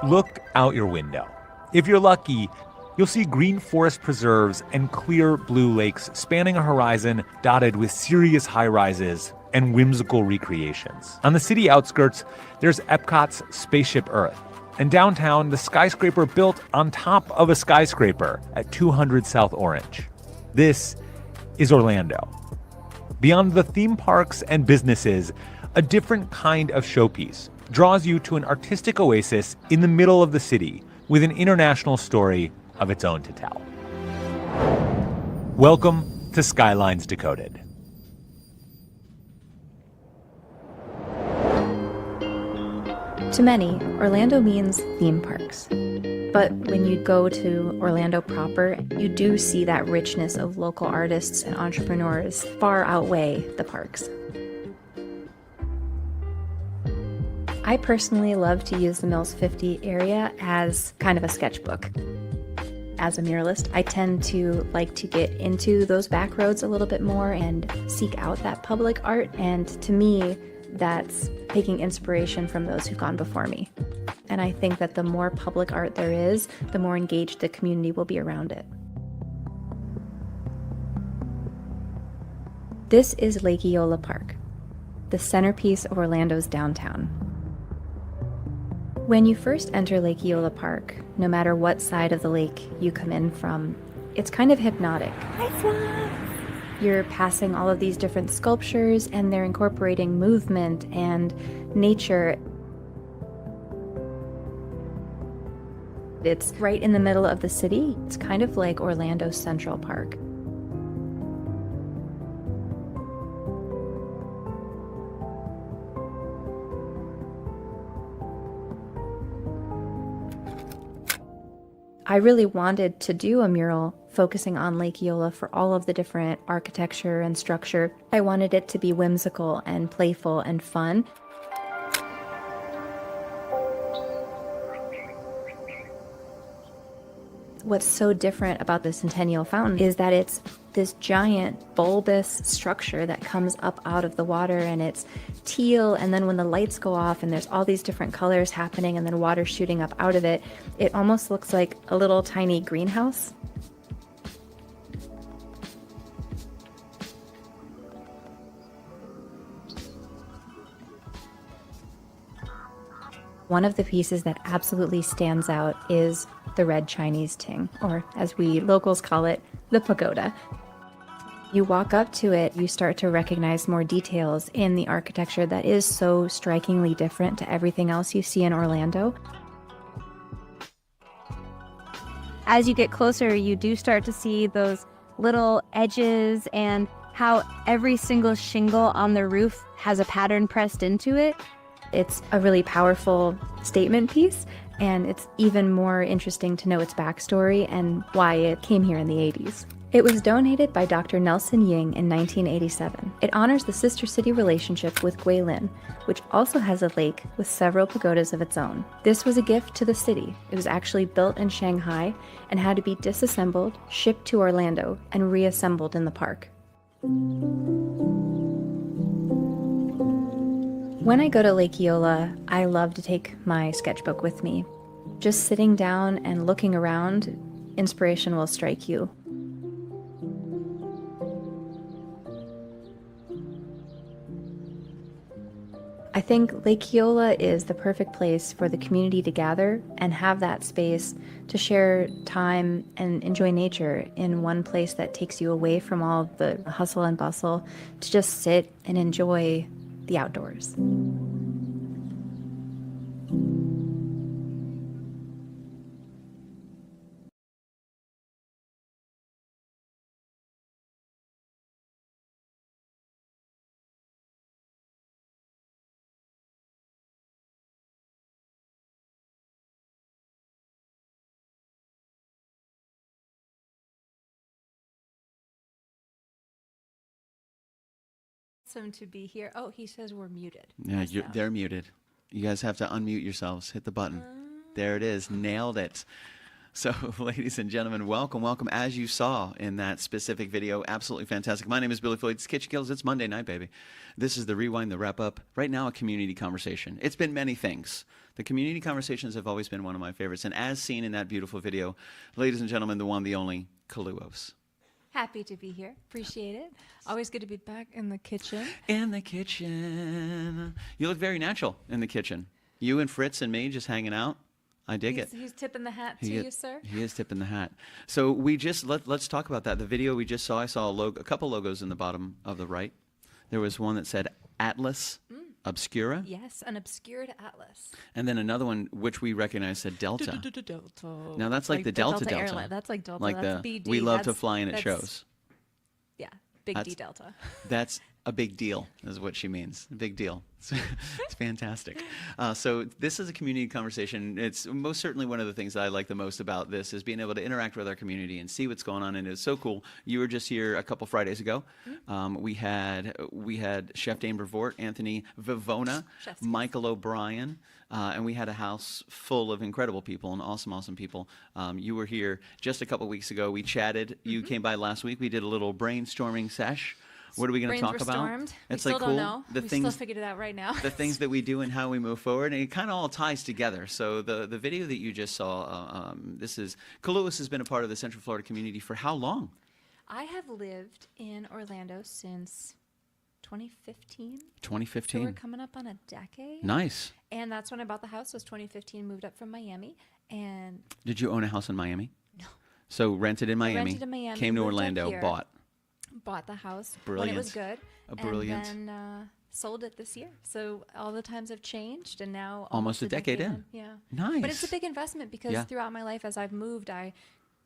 Look out your window. If you're lucky, you'll see green forest preserves and clear blue lakes spanning a horizon dotted with serious high-rises and whimsical recreations. On the city outskirts, there's Epcot's Spaceship Earth, and downtown, the skyscraper built on top of a skyscraper at 200 South Orange. This is Orlando. Beyond the theme parks and businesses, a different kind of showpiece draws you to an artistic oasis in the middle of the city with an international story of its own to tell. Welcome to Skylines Decoded. To many, Orlando means theme parks. But when you go to Orlando proper, you do see that richness of local artists and entrepreneurs far outweigh the parks. I personally love to use the Mills 50 area as kind of a sketchbook. As a muralist, I tend to like to get into those back roads a little bit more and seek out that public art, and to me, that's taking inspiration from those who've gone before me. And I think that the more public art there is, the more engaged the community will be around it. This is Lake Eola Park, the centerpiece of Orlando's downtown. When you first enter Lake Eola Park, no matter what side of the lake you come in from, it's kind of hypnotic. You're passing all of these different sculptures, and they're incorporating movement and nature. It's right in the middle of the city. It's kind of like Orlando's Central Park. I really wanted to do a mural focusing on Lake Eola for all of the different architecture and structure. I wanted it to be whimsical and playful and fun. What's so different about the Centennial Fountain is that it's this giant bulbous structure that comes up out of the water, and it's teal, and then when the lights go off and there's all these different colors happening and then water shooting up out of it, it almost looks like a little tiny greenhouse. One of the pieces that absolutely stands out is the red Chinese ting, or as we locals call it, the pagoda. You walk up to it, you start to recognize more details in the architecture that is so strikingly different to everything else you see in Orlando. As you get closer, you do start to see those little edges and how every single shingle on the roof has a pattern pressed into it. It's a really powerful statement piece, and it's even more interesting to know its backstory and why it came here in the 80s. It was donated by Dr. Nelson Ying in 1987. It honors the sister city relationship with Guilin, which also has a lake with several pagodas of its own. This was a gift to the city. It was actually built in Shanghai and had to be disassembled, shipped to Orlando, and reassembled in the park. When I go to Lake Eola, I love to take my sketchbook with me. Just sitting down and looking around, inspiration will strike you. I think Lake Eola is the perfect place for the community to gather and have that space to share time and enjoy nature in one place that takes you away from all the hustle and bustle, to just sit and enjoy the outdoors. To be here. Oh, he says we're muted. Yeah, they're muted. You guys have to unmute yourselves. Hit the button. There it is. Nailed it. So, ladies and gentlemen, welcome. As you saw in that specific video, absolutely fantastic. My name is Billy Floyd. It's Kitchen Kills. It's Monday night, baby. This is the Rewind, the wrap-up. Right now, a community conversation. It's been many things. The community conversations have always been one of my favorites. And as seen in that beautiful video, ladies and gentlemen, the one, the only, KALUOHS. Happy to be here. Appreciate it. Always good to be back in the kitchen. In the kitchen. You look very natural in the kitchen. You and Fritz and me just hanging out. I dig it. He's tipping the hat to you, sir. He is tipping the hat. So we just let's talk about that. The video we just saw, I saw a couple logos in the bottom of the right. There was one that said Atlas Obscura. Yes, an obscured atlas. And then another one which we recognize said Delta. Delta. Now that's like the Delta airline. That's like Delta. Like that's the BD. we love to fly and it shows. Yeah, big D Delta. That's a big deal, is what she means. A big deal. It's fantastic. So this is a community conversation. It's most certainly one of the things that I like the most about this is being able to interact with our community and see what's going on. And it's so cool. You were just here a couple Fridays ago. We had Chef Dane Brevoort, Anthony Vivona, Michael O'Brien, and we had a house full of incredible people and awesome people. You were here just a couple weeks ago. We chatted. You came by last week. We did a little brainstorming sesh. What are we going to talk about? It's we still like don't cool. know. We still figured it out right now. The things that we do and how we move forward, and it kind of all ties together. So the video that you just saw, this is KALUOHS has been a part of the Central Florida community for how long? I have lived in Orlando since 2015. 2015. So we're coming up on a decade. Nice. And that's when I bought the house. Was 2015. Moved up from Miami. And did you own a house in Miami? No. So rented in Miami. Rented in Miami. Came to moved up Orlando. here, bought the house when it was good. Brilliant. And then sold it this year. So all the times have changed, and now almost a decade in. Yeah. Nice. But it's a big investment because throughout my life, as I've moved, I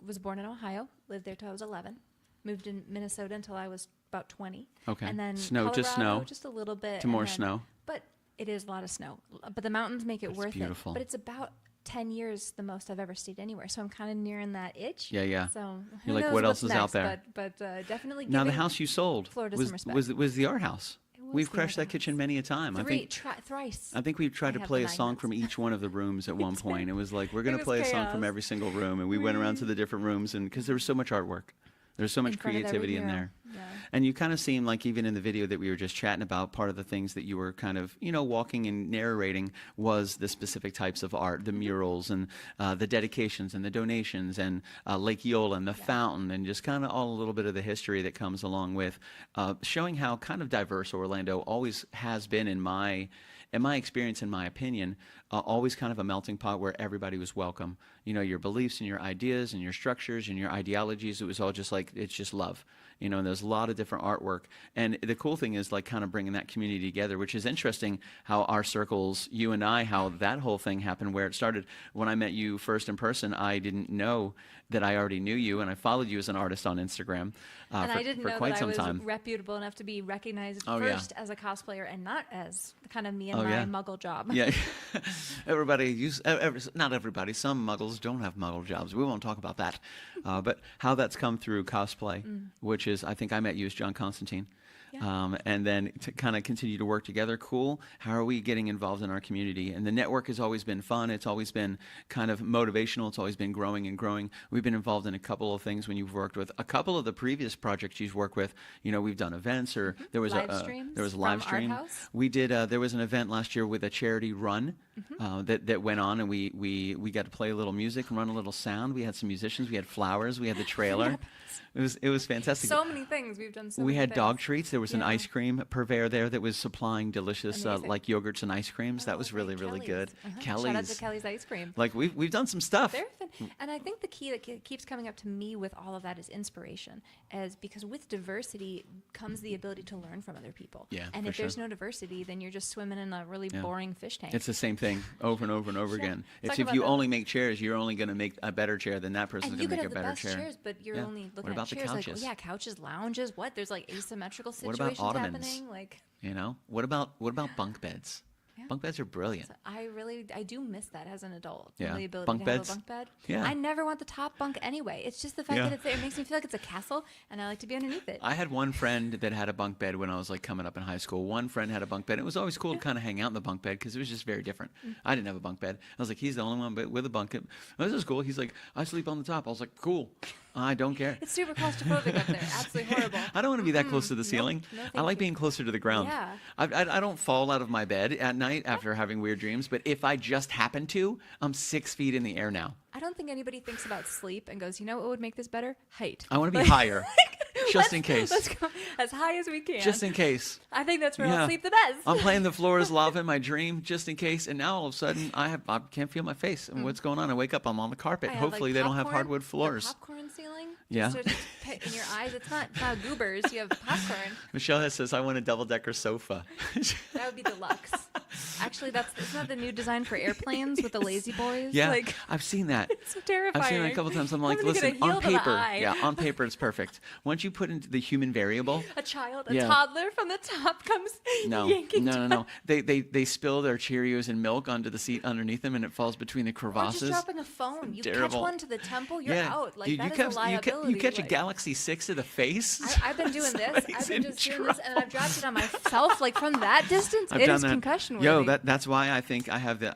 was born in Ohio, lived there till I was 11, moved in Minnesota until I was about 20. Okay. And then snow, Colorado, just a little bit. To more snow. But it is a lot of snow. But the mountains make it worth beautiful. it. But it's about 10 years the most I've ever stayed anywhere. So I'm kind of nearing that itch. Yeah. So you're like, what else is next, out there? But definitely now the house you sold Florida was, some respect. was the art house. We've the crashed art that kitchen house. many a time. Thrice. I think we've tried to have play the a song magnets. from each one of the rooms at one point. It was like, we're going to was play a song chaos. from every single room. And we went around to the different rooms, and because there was so much artwork. There's so much In front of creativity every in hero. there. Yeah. And you kind of seem like even in the video that we were just chatting about, part of the things that you were kind of, walking and narrating was the specific types of art, the murals and the dedications and the donations and Lake Eola and the fountain and just kind of all a little bit of the history that comes along with showing how kind of diverse Orlando always has been in my experience, in my opinion, always kind of a melting pot where everybody was welcome. Your beliefs and your ideas and your structures and your ideologies, it was all just like, it's just love. And there's a lot of different artwork. And the cool thing is like kind of bringing that community together, which is interesting how our circles, you and I, how that whole thing happened, where it started. When I met you first in person, I didn't know that I already knew you, and I followed you as an artist on Instagram and I didn't for know quite that some I was time. reputable enough to be recognized Oh, first as a cosplayer and not as kind of me and Oh, my yeah. muggle job. Yeah, not everybody. Some muggles don't have muggle jobs. We won't talk about that. But how that's come through cosplay, which is, I think I met you as John Constantine. Yeah. And then to kind of continue to work together. Cool. How are we getting involved in our community? And the network has always been fun. It's always been kind of motivational. It's always been growing and growing. We've been involved in a couple of things when you've worked with a couple of the previous projects you've worked with. We've done events, or there was Live a streams there was a from live Art stream. House. We did. There was an event last year with a charity run that went on, and we got to play a little music and run a little sound. We had some musicians. We had flowers. We had the trailer. It was fantastic. So many things we've done. We had things. dog treats. There was an Yeah. ice cream purveyor there that was supplying delicious Amazing. like yogurts and ice creams. That was Oh, really, right, really good. Kelly's. Kelly's. Shout out to Kelly's Ice Cream. Like we've done some stuff. They're fun. And I think the key that keeps coming up to me with all of that is inspiration, because with diversity comes the ability to learn from other people. Yeah, and for if there's sure. no diversity, then you're just swimming in a really boring fish tank. It's the same thing over and over and over Yeah. again. It's Talk if about you that. only make chairs, you're only going to make a better chair than that person's and going you to could make a have the better best chair. chairs, but you're Yeah. only looking What about at the chairs couches? like, couches, lounges. What? There's like asymmetrical What situations about ottomans? happening. Like, What about bunk beds? Bunk beds are brilliant. So I do miss that as an adult. Yeah. The ability Bunk to beds. have a bunk bed. Yeah. I never want the top bunk anyway. It's just the fact that it's there. It makes me feel like it's a castle, and I like to be underneath it. I had one friend that had a bunk bed when I was like coming up in high school. One friend had a bunk bed. It was always cool to kind of hang out in the bunk bed because it was just very different. I didn't have a bunk bed. I was like, he's the only one with a bunk bed. Oh, this is cool. He's like, I sleep on the top. I was like, cool. I don't care. It's super claustrophobic up there. Absolutely horrible. I don't want to be that close to the ceiling. No, I thank like you. being closer to the ground. Yeah. I don't fall out of my bed at night after having weird dreams, but if I just happen to, I'm 6 feet in the air now. I don't think anybody thinks about sleep and goes, you know what would make this better? Height. I want to be higher, just in case. Let's go as high as we can. Just in case. I think that's where Yeah. I'll sleep the best. I'm playing The Floor is Lava in my dream, just in case. And now all of a sudden, I can't feel my face. And what's going on? I wake up, I'm on the carpet. I have, Hopefully, they don't have popcorn, hardwood the floors. popcorn ceiling. Yeah. Just in your eyes, it's not goobers. You have popcorn. Michelle says, I want a double-decker sofa. That would be deluxe. Actually, isn't that the new design for airplanes with the lazy boys? Yeah, Like, I've seen that. it's so terrifying. I've seen it a couple times. I'm like, I'm gonna get a listen, heel on to the paper, eye. on paper, it's perfect. Once you put into the human variable, A child, a Yeah. toddler from the top comes yanking down. no. They spill their Cheerios and milk onto the seat underneath them, and it falls between the Or just crevasses. dropping a phone. You catch Terrible. one to the temple, you're out. Like, you that is catch, a liability. you catch a like, Galaxy 6 to the face. I've been doing this. I've Somebody's been in just doing trouble. this, and I've dropped it on myself. Like, from that distance, I've it done is that. concussion worthy. Yo, that's why I think I have the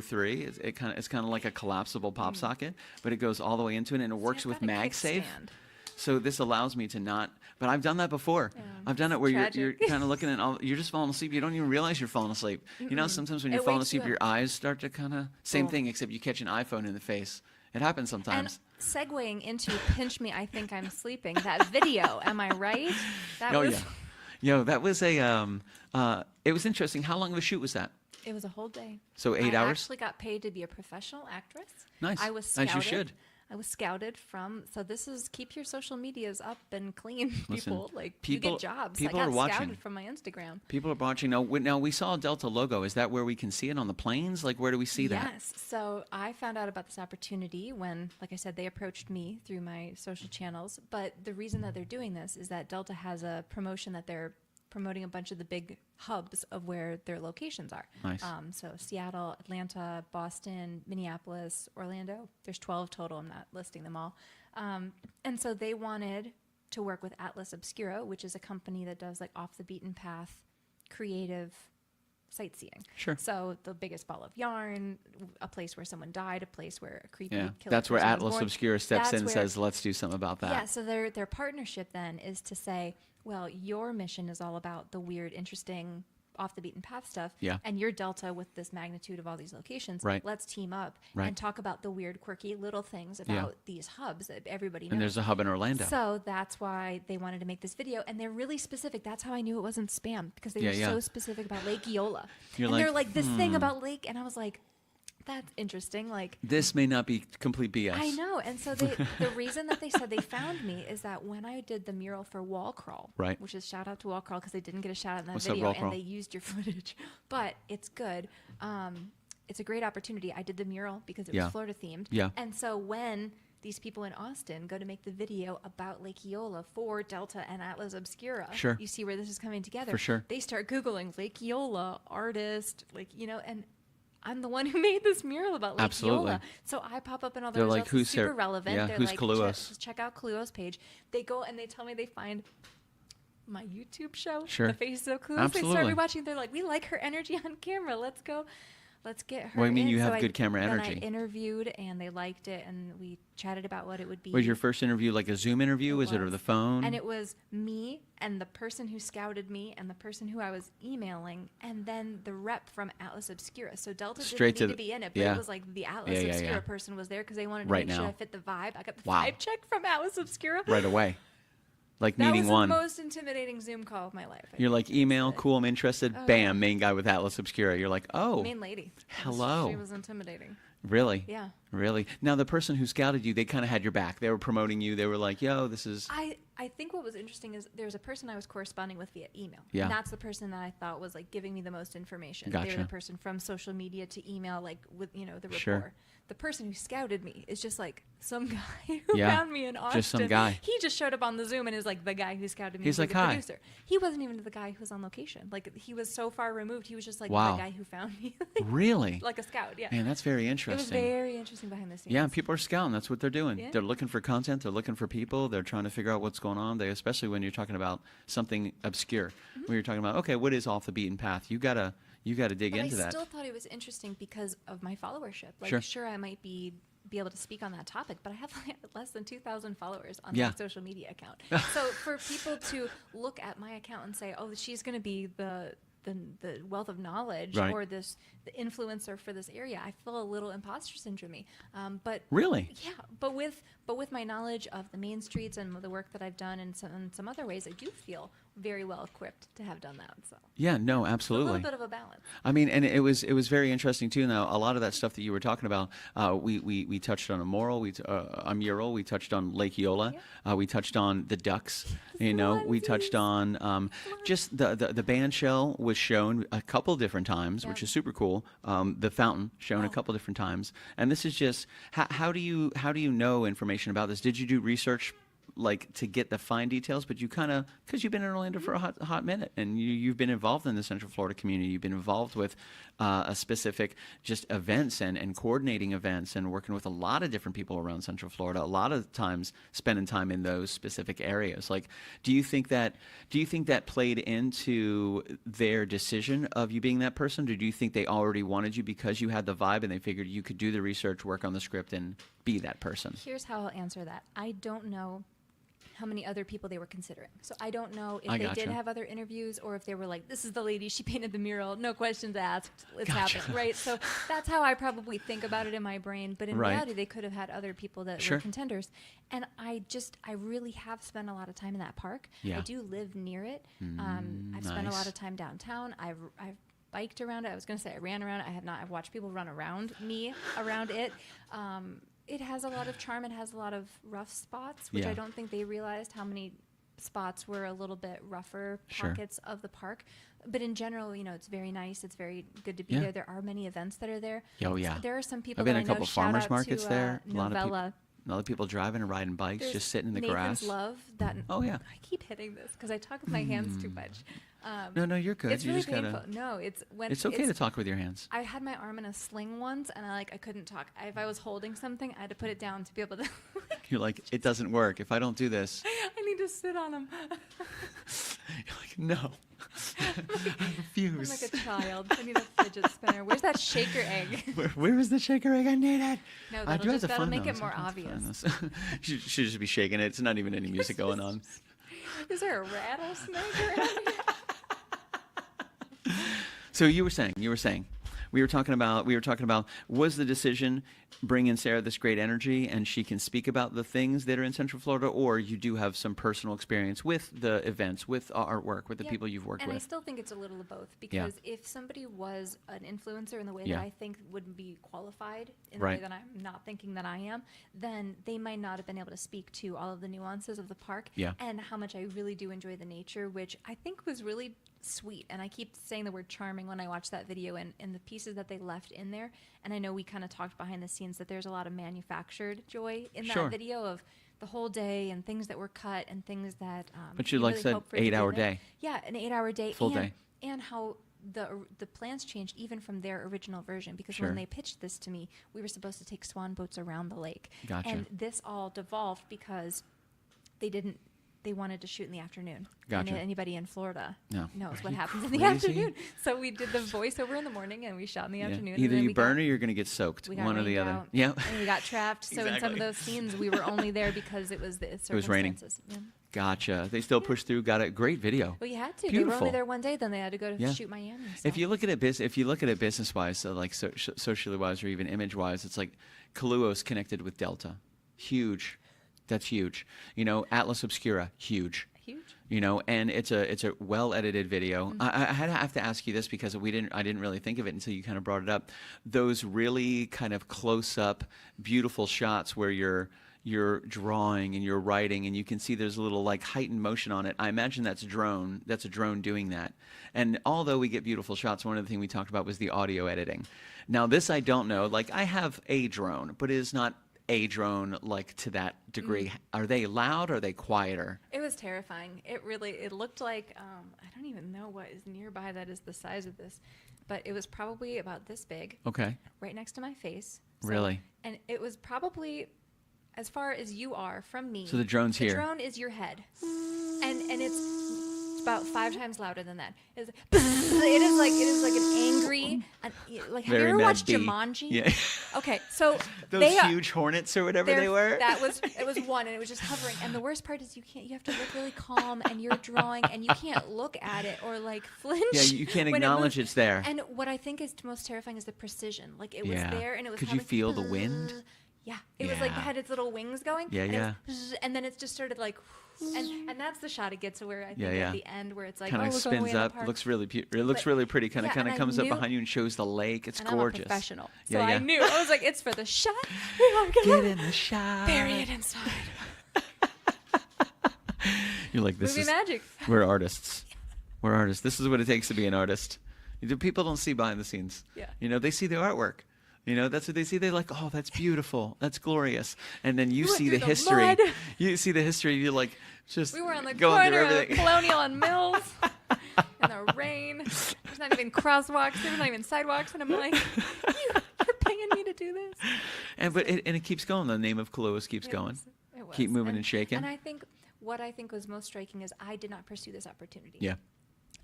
03. It's kind of like a collapsible pop socket, but it goes all the way into it, and it works I've with got a MagSafe. kickstand. So this allows me to not. But I've done that before. Yeah, I've done it it's where tragic. you're kind of looking at you're just falling asleep. You don't even realize you're falling asleep. You know, sometimes when you're It falling wakes you asleep, up. your eyes start to kind of same Boom. thing, except you catch an iPhone in the face. It happens And sometimes. segueing into Pinch Me, I Think I'm Sleeping, that video, am I right? That Oh was, yeah. Yo, that was it was interesting. How long of a shoot was that? It was a whole day. So 8 I hours? actually got paid to be a professional actress. Nice. I was scouted. As you should. I was scouted so this is keep your social medias up and clean, Listen, people. Like, people- you get jobs. people I are got watching. scouted from my Instagram. People are watching. Now we saw a Delta logo. Is that where we can see it on the planes? Like, where do we see that? Yes. So I found out about this opportunity when, like I said, they approached me through my social channels. But the reason that they're doing this is that Delta has a promotion that they're promoting a bunch of the big hubs of where their locations are. Nice. So Seattle, Atlanta, Boston, Minneapolis, Orlando. There's 12 total. I'm not listing them all. And so they wanted to work with Atlas Obscura, which is a company that does like off the beaten path, creative sightseeing. Sure. So the biggest ball of yarn, a place where someone died, a place where a creepy Yeah, killer that's where person was Atlas born. Obscura steps That's in and where- says, "Let's do something about that." Yeah, so their partnership then is to say, well, your mission is all about the weird, interesting, off the beaten path stuff. Yeah. And you're Delta with this magnitude of all these locations. Right. Let's team up Right. and talk about the weird, quirky little things about these hubs that everybody knows. And there's a hub in Orlando. So that's why they wanted to make this video, and they're really specific. That's how I knew it wasn't spam, because they Yeah, were yeah. so specific about Lake Eola. You're and they're like, like, this thing about Lake, and I was like, that's interesting. Like, This may not be complete BS. I know. And so the reason that they said they found me is that when I did the mural for Wall Crawl, Right. which is shout out to Wall Crawl because they didn't get a shout out in that What's up, video Wall Crawl? and they used your footage, but it's good. It's a great opportunity. I did the mural because it Yeah. was Florida themed. Yeah. And so when these people in Austin go to make the video about Lake Eola for Delta and Atlas Obscura, Sure. you see where this is coming together. For sure. They start Googling Lake Eola, artist, like, and I'm the one who made this mural about Lake Absolutely. Eola. So I pop up in all the They're results. like, who's It's super Sarah- relevant. yeah, They're who's like, KALUOHS? check out KALUOHS page. They go and they tell me they find my YouTube show, Sure. The Faces of KALUOHS. They Absolutely. started watching. They're like, we like her energy on camera. Let's go. Let's get her. Well, I mean, in. you So have good camera then energy. I interviewed and they liked it and we chatted about what it would be. Was your first interview like a Zoom interview? Was it over was. the phone? And it was me and the person who scouted me and the person who I was emailing and then the rep from Atlas Obscura. So Delta Straight didn't to need to be in it, but yeah. it was like the Atlas Yeah, yeah, Obscura yeah. person was there because they wanted to Right make sure now. I fit the vibe. I got the Wow. vibe check from Atlas Obscura. right away. Like That meeting was one. the most intimidating Zoom call of my life. I You're like, think. email, cool, I'm interested. Oh, Bam, yeah. main guy with Atlas Obscura. You're like, oh, Main lady. hello. She was intimidating. Really? Yeah. Really? Now, the person who scouted you, they kind of had your back. They were promoting you. They were like, yo, this is... I think what was interesting is there's a person I was corresponding with via email. Yeah. And that's the person that I thought was like giving me the most information. Gotcha. They were the person from social media to email, like with, the rapport. Sure. The person who scouted me is just like some guy who Yeah, found me in Austin. just some guy. He just showed up on the Zoom and is like the guy who scouted me. He's like, the "Hi." producer. He wasn't even the guy who was on location. Like he was so far removed. He was just like Wow. the guy who found me. Really? Like a scout, yeah. Man, that's very It was interesting. very interesting behind the scenes. Yeah, people are scouting. That's what they're doing. Yeah. They're looking for content. They're looking for people. They're trying to figure out what's going on. They, especially when you're talking about something obscure. When you're talking about, okay, what is off the beaten path? You gotta dig But into I that. still thought it was interesting because of my followership. Like, Sure. sure, I might be able to speak on that topic, but I have like less than 2,000 followers on Yeah. my social media account. So for people to look at my account and say, "Oh, she's going to be the wealth of knowledge Right. or the influencer for this area," I feel a little imposter syndrome. But Really? yeah, but with my knowledge of the main streets and the work that I've done in some other ways, I do feel very well equipped to have done that. So Yeah, no, a absolutely. little bit of a balance. I mean, and it was very interesting too. Now, a lot of that stuff that you were talking about, we touched on a mural. We touched on Lake Eola. We touched on the ducks. We touched on just the band shell was shown a couple different times, which is super cool. The fountain shown a couple different times, and this is just how do you know information about this? Did you do research? Like to get the fine details, but you kind of, because you've been in Orlando for a hot minute, and you've been involved in the Central Florida community. You've been involved with a specific just events and coordinating events and working with a lot of different people around Central Florida. A lot of times spending time in those specific areas. Like, do you think that played into their decision of you being that person? Or do you think they already wanted you because you had the vibe and they figured you could do the research, work on the script, and be that person? Here's how I'll answer that. I don't know how many other people they were considering. So I don't know if I they gotcha. did have other interviews or if they were like, this is the lady, she painted the mural, no questions asked, it's Gotcha. happening, right? So that's how I probably think about it in my brain. But in Right. reality, they could have had other people that Sure. were contenders. And I really have spent a lot of time in that park. Yeah. I do live near it. I've spent a nice. lot of time downtown. I've biked around it. I was going to say I ran around it. I have not. I've watched people run around me around it. It has a lot of charm. It has a lot of rough spots, which Yeah. I don't think they realized how many spots were a little bit rougher Sure. pockets of the park. But in general, it's very nice. It's very good to be Yeah. there. There are many events that are there. Oh, yeah. There are some people I've been that in a I know. couple Shout farmers out markets to, there. A lot of people. Novella. A lot of people driving and riding bikes, There's just sitting in the Nathan's grass. Love. That Oh, yeah. I keep hitting this because I talk with my hands too much. No, you're good. It's you really just gotta. painful. No, it's when It's okay to talk with your hands. I had my arm in a sling once, and I couldn't talk. If I was holding something, I had to put it down to be able to. You're like, it doesn't work if I don't do this. I need to sit on them. You're like, no. I I'm refuse. like a child. I need a fidget spinner. Where's that shaker egg? Where is the shaker egg? I need it. No, I that'll do have to that'll find make those. it more I have to find obvious. those. You should just be shaking it. It's not even any music going on. Is there a rattlesnake around here? So you were saying, we were talking about, was the decision bring in Sarah this great energy and she can speak about the things that are in Central Florida, or you do have some personal experience with the events, with artwork, with the Yeah, people you've worked and I with? still think it's a little of both because if somebody was an influencer in the way Yeah. that I think would be qualified in Right. the way that I'm not thinking that I am, then they might not have been able to speak to all of the nuances of the park Yeah. and how much I really do enjoy the nature, which I think was really sweet. And I keep saying the word charming when I watch that video and the pieces that they left in there. And I know we kind of talked behind the scenes that there's a lot of manufactured joy in Sure. that video of the whole day and things that were cut and things that But you like really said hope for it to be 8-hour in there. day. Yeah, an 8-hour day. Full and, day. And how the plans changed even from their original version, because Sure. when they pitched this to me, we were supposed to take swan boats around the lake. Gotcha. And this all devolved because they wanted to shoot in the afternoon. Gotcha. And anybody in Florida No. knows Are what you happens in the crazy? afternoon. So we did the voiceover in the morning and we shot in the Yeah. afternoon. Either and then you we burn got, or you're going to get soaked. we got One or the rained other. out, Yeah. And we got trapped. So in some Exactly. of those scenes, we were only there because it was the was raining. circumstances. Yeah. Gotcha. They still pushed through. Got a great video. Well, you had to. They were Beautiful. only there one day. Then they had to go to Yeah. shoot Miami. If so. you look at it, business wise, so like socially wise or even image wise, it's like KALUOHS connected with Delta, huge. That's huge. Atlas Obscura, huge. Huge. You know, and it's a well edited video. I have to ask you this because I didn't really think of it until you kind of brought it up. Those really kind of close up, beautiful shots where you're drawing and you're writing, and you can see there's a little like heightened motion on it. I imagine that's a drone doing that. And although we get beautiful shots, one of the things we talked about was the audio editing. Now this I don't know. Like I have a drone, but it is not a drone like to that degree. Are they loud or are they quieter? It was terrifying. It looked like, I don't even know what is nearby that is the size of this, but it was probably about this big. Okay. Right next to my face. Really? And it was probably as far as you are from me. So the drone's here. The drone is your head. And it's about 5 times louder than that. It is like an angry, like have Very you ever mad watched bee. Jumanji? Yeah. Okay, so Those huge hornets or whatever they were. It was one, and it was just hovering. And the worst part is you have to look really calm, and you're drawing, and you can't look at it or like flinch. Yeah, you can't when it acknowledge moves. it's there. And what I think is most terrifying is the precision. Like it was Yeah. there, and it was. Could you hovering. feel the wind? Yeah, it was like it Yeah. had its little wings going. Yeah, and yeah. And then it just started like, and that's the shot it gets to where I think Yeah, yeah. at the end where it's like, Kind oh, of we're going way spins in the up. park. Looks really it looks But- really pretty. Kind yeah, of and I comes up knew- behind you and shows the lake. It's And gorgeous. I'm a professional, so Yeah, yeah. I knew. I was like, it's for the shot. I'm gonna Get in the shot. bury it inside. You're like, this Movie is magic. we're artists. We're artists. This is what it takes to be an artist. People don't see behind the scenes. Yeah. You know, they see the artwork. You know, that's what they see. They're like, oh, that's beautiful. That's glorious. And then you went see through the the history. mud. You see the history. You're like, just We were on the going through corner of everything. Colonial and Mills in the rain. There's not even crosswalks. There's not even sidewalks. And I'm like, you're paying me to do this? And it keeps going. The name of KALUOHS keeps going. It was. Keep moving and shaking. And I think what I think was most striking is I did not pursue this opportunity. Yeah.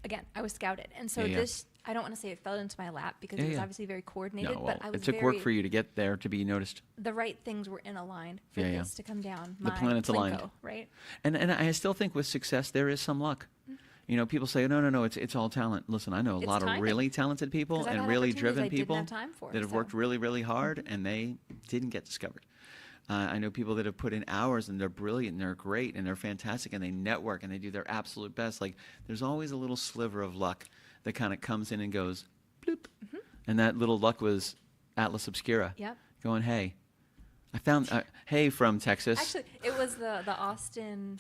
Again, I was scouted. And so Yeah, yeah. this, I don't want to say it fell into my lap because Yeah, it was yeah. obviously very coordinated, No, well, but I was it took work for you to get there to be noticed. the right things were in aligned for Yeah, yeah. this to come down. The my planets aligned. Plinko, right? And I still think with success there is some luck. You know, people say, no, it's all talent. Listen, I know a It's lot timing. of really talented people 'Cause I've and had really opportunities driven I didn't people have time for, that have so. worked really, really hard and they didn't get discovered. I know people that have put in hours and they're brilliant and they're great and they're fantastic and they network and they do their absolute best. Like there's always a little sliver of luck that kind of comes in and goes bloop. And that little luck was Atlas Obscura. Yep. Going, hey, I found, hey from Texas. Actually, it was the Austin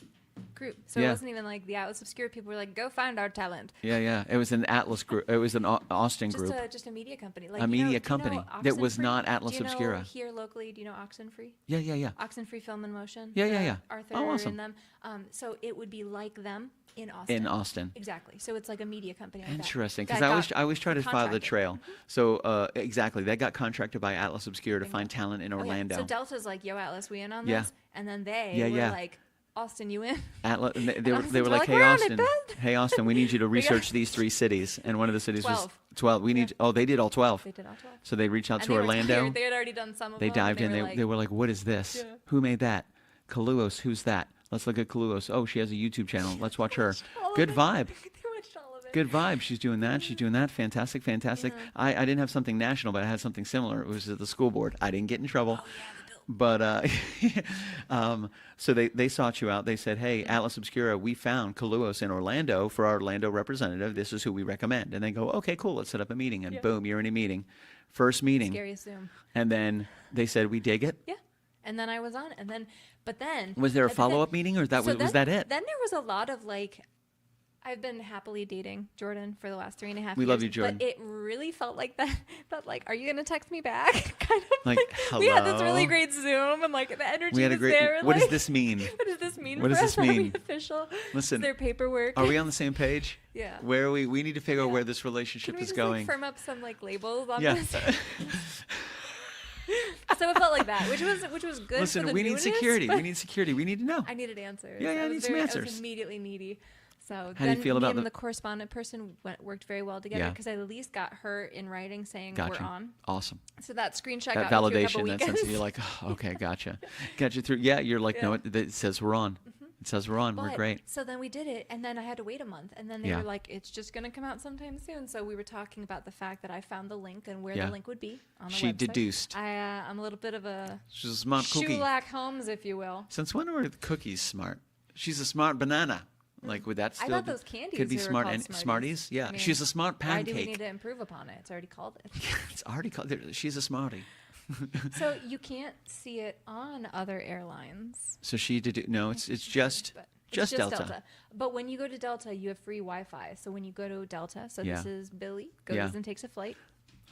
group. So Yeah. it wasn't even like the Atlas Obscura people were like, go find our talent. Yeah. It was an Atlas group. It was an Austin group. Just a media company. Like, A you know- media do you know company that was Oxenfree? not Atlas Do you know Obscura. here locally, do you know Oxenfree? Yeah. Oxenfree Film and Motion. Yeah, the yeah. Arthur Oh, awesome. and them. So it would be like them in Austin. In Austin. Exactly. So it's like a media company. Like Interesting, that because I got always try to follow the contracted. trail. So exactly, they got contracted by Atlas Obscura to find talent in Oh, yeah. Orlando. So Delta's like, yo, Atlas, we in on Yeah. this? And then they Yeah, were yeah. like, Austin, you in? Atlas, and they were Austin's they were like, like, hey "We're on it, Austin, Ben." hey Austin, we need you to We got- research these 3 cities, and one of the cities was 12. 12. We need. Oh, they did all 12. They did all 12. So they reached out And to they were Orlando. tired. They had already done some of They them. dived in. Were They were like, what is this? Yeah. Who made that? KALUOHS. Who's that? Let's look at KALUOHS. Oh, she has a YouTube channel. Let's watch her. all of Good it. vibe. They watched all of it. Good vibe. She's doing that. She's doing that. Fantastic. Yeah. I didn't have something national, but I had something similar. It was at the school board. I didn't get in trouble. Oh, yeah, the bill. But so they sought you out. They said, hey, Atlas Obscura, we found KALUOHS in Orlando for our Orlando representative. This is who we recommend. And they go, okay, cool. Let's set up a meeting. And Yeah. boom, you're in a meeting. First meeting. Scariest Zoom. And then they said, we dig it. Yeah. And then I was on. And then, but then. Was there a but then- follow-up meeting or so was then- that it? Then there was a lot of like, I've been happily dating Jordan for the last 3.5 years. We love you, Jordan. But it really felt like that. That like, are you gonna text me back? Kind of Like, we had this hello? really great Zoom and like the energy We had a was great. there. and, What does like, this mean? What does this mean? What does for this us? Are we mean? official? Listen, Is there paperwork? Are we on the same page? Yeah. Where are we? We need to figure out Yeah. where this relationship Can we is just going. like firm up some like labels on Yeah. this? So it felt like that, which was good. Listen, for the we need newness, security. but We need security. We need to know. I needed answers. Yeah, I need some I answers. was immediately needy. So How do then you feel me about and the- the correspondent person worked very well together Yeah. because I at least got her in writing saying Gotcha. we're on. Awesome. So that screenshot That got me through a couple validation, that sense weekends. that you're like, oh, okay, gotcha. Got you through. Yeah, you're like, no, Yeah. it says we're on. It says we're on. We're But- great. So then we did it, and then I had to wait a month, and then they Yeah. were like, "It's just going to come out sometime soon." So we were talking about the fact that I found the link and where Yeah. the link would be on the She website. deduced. I'm a little bit of a She's a smart cookie. Shoulak Holmes, if you will. Since when were the cookies smart? She's a smart banana. Like, would that I still thought those candies could be were smart called and Smarties. Smarties? Yeah, I mean, she's a smart Why do we need pancake. to improve upon it? It's already called it. It's already called. She's a smartie. So you can't see it on other airlines. So she did it. No, it's just But just Delta. But when you go to Delta, you have free Wi-Fi. So when you go to Delta, so Yeah. this is Billy goes Yeah. and takes a flight.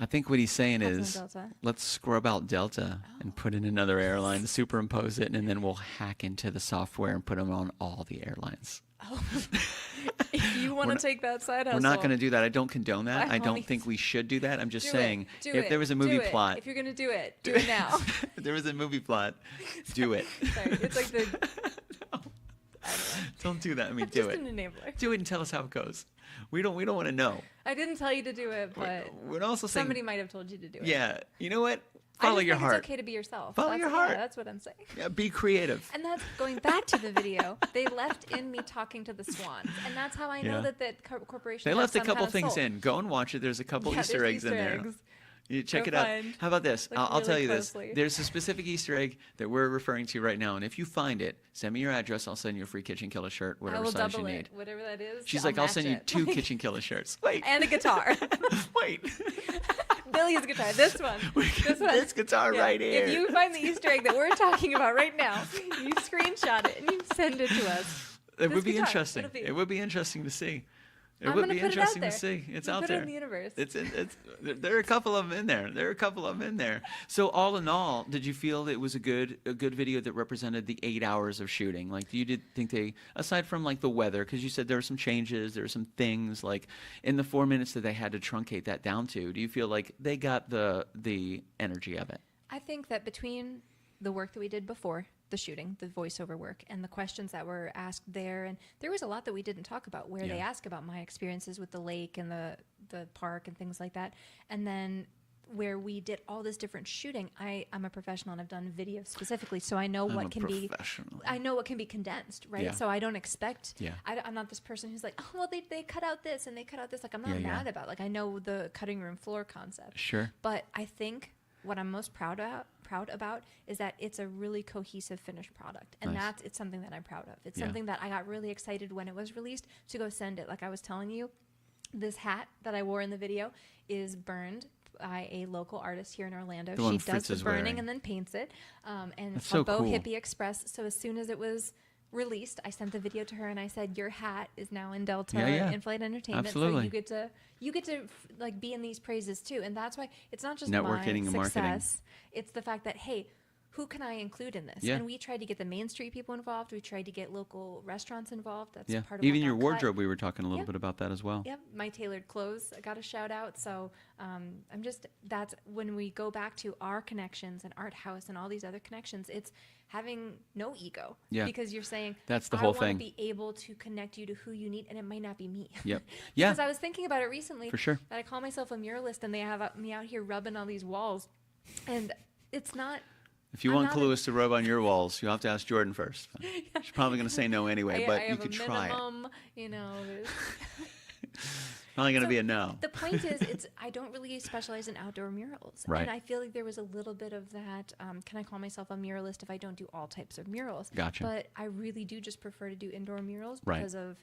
I think what he's saying Hops on is, Delta. let's scrub out Delta and put in another airline, superimpose it, and then we'll hack into the software and put them on all the airlines. If you want to take that side hustle, We're not going to do that. I don't condone that. By I all don't means. think we should do that. I'm just do saying, it. Do if it. there was a Do movie it. plot, If you're gonna do it, do it now. if there was a movie plot, do it. Sorry, it's like the. Don't do that. I mean, I'm do just it. an enabler. Do it and tell us how it goes. We don't want to know. I didn't tell you to do it, but We're also saying, somebody might have told you to do it. yeah, you know what? I Follow just your think heart. It's okay to be yourself. Follow That's- your heart. Yeah, that's what I'm saying. Yeah, be creative. And that's going back to the video. They left in me talking to the swans, and that's how I know Yeah. that corporations. They have left a some couple kind of things soul. in. Go and watch it. There's a couple Yeah, Easter there's eggs in Easter there. eggs. You check Go it out. find. How about this? Look I'll tell really you closely. this. There's a specific Easter egg that we're referring to right now, and if you find it, send me your address. I'll send you a free Kitchen Killer shirt, I whatever will size you double need. it, whatever that is. She's like, I'll match send you it. 2 Kitchen Killer shirts. Wait, and a guitar. wait. Billy's guitar. This one. This one. This guitar Yeah. right here. If you find the Easter egg that we're talking about right now, you screenshot it and you send it to us. It this would be guitar, interesting. it'll be- It would be interesting to see. It I'm would gonna be put it out interesting to there. see. It's We'll out put there. it in the universe. There are a couple of them in there. There are a couple of them in there. So all in all, did you feel it was a good video that represented the 8 hours of shooting? Like, you did think they, aside from like the weather, because you said there were some changes, there were some things like in the 4 minutes that they had to truncate that down to. Do you feel like they got the energy of it? I think that between the work that we did before the shooting, the voiceover work, and the questions that were asked there, and there was a lot that we didn't talk about where they Yeah. ask about my experiences with the lake and the park and things like that, and then where we did all this different shooting. I'm a professional and I've done video specifically, so I know what can be. Professional. I know what can be condensed, right? Yeah. So I don't expect. Yeah. I'm not this person who's like, oh well, they cut out this and they cut out this. Like I'm not Yeah, yeah. mad about. Like I know the cutting room floor concept. Sure. But I think what I'm most proud about is that it's a really cohesive finished product, and Nice. it's something that I'm proud of. It's Yeah. something that I got really excited when it was released to go send it. Like I was telling you, this hat that I wore in the video is burned by a local artist here in Orlando. The one She does Fritz the is burning wearing. and then paints it, and That's it's called so Bo cool. Hippie Express. So as soon as it was released, I sent the video to her and I said, your hat is now in Delta Yeah, yeah. in-flight entertainment. Absolutely. So you get to like be in these praises too. And that's why it's not just Networking my and marketing. success. It's the fact that, hey, who can I include in this? Yeah. And we tried to get the Main Street people involved. We tried to get local restaurants involved. That's Yeah. part of Even what your got cut. wardrobe, we were talking a little Yeah. bit about that as well. Yep, my tailored clothes got a shout out. So that's when we go back to our connections and Art House and all these other connections, it's having no ego. Yeah. Because you're saying, That's the I whole want thing. to be able to connect you to who you need, and it might not be me. Yep. Yeah. Because I was thinking about it recently. For sure. That I call myself a muralist, and they have me out here rubbing on these walls, and it's not. If you I'm want not a- KALUOHS to rub on your walls, you'll have to ask Jordan first. She's probably going to say no anyway, I but have you could a try it. minimum, you know. there's- Probably going to So, be a no. The point is, I don't really specialize in outdoor murals. Right. And I feel like there was a little bit of that. Can I call myself a muralist if I don't do all types of murals? Gotcha. But I really do just prefer to do indoor murals Right. because of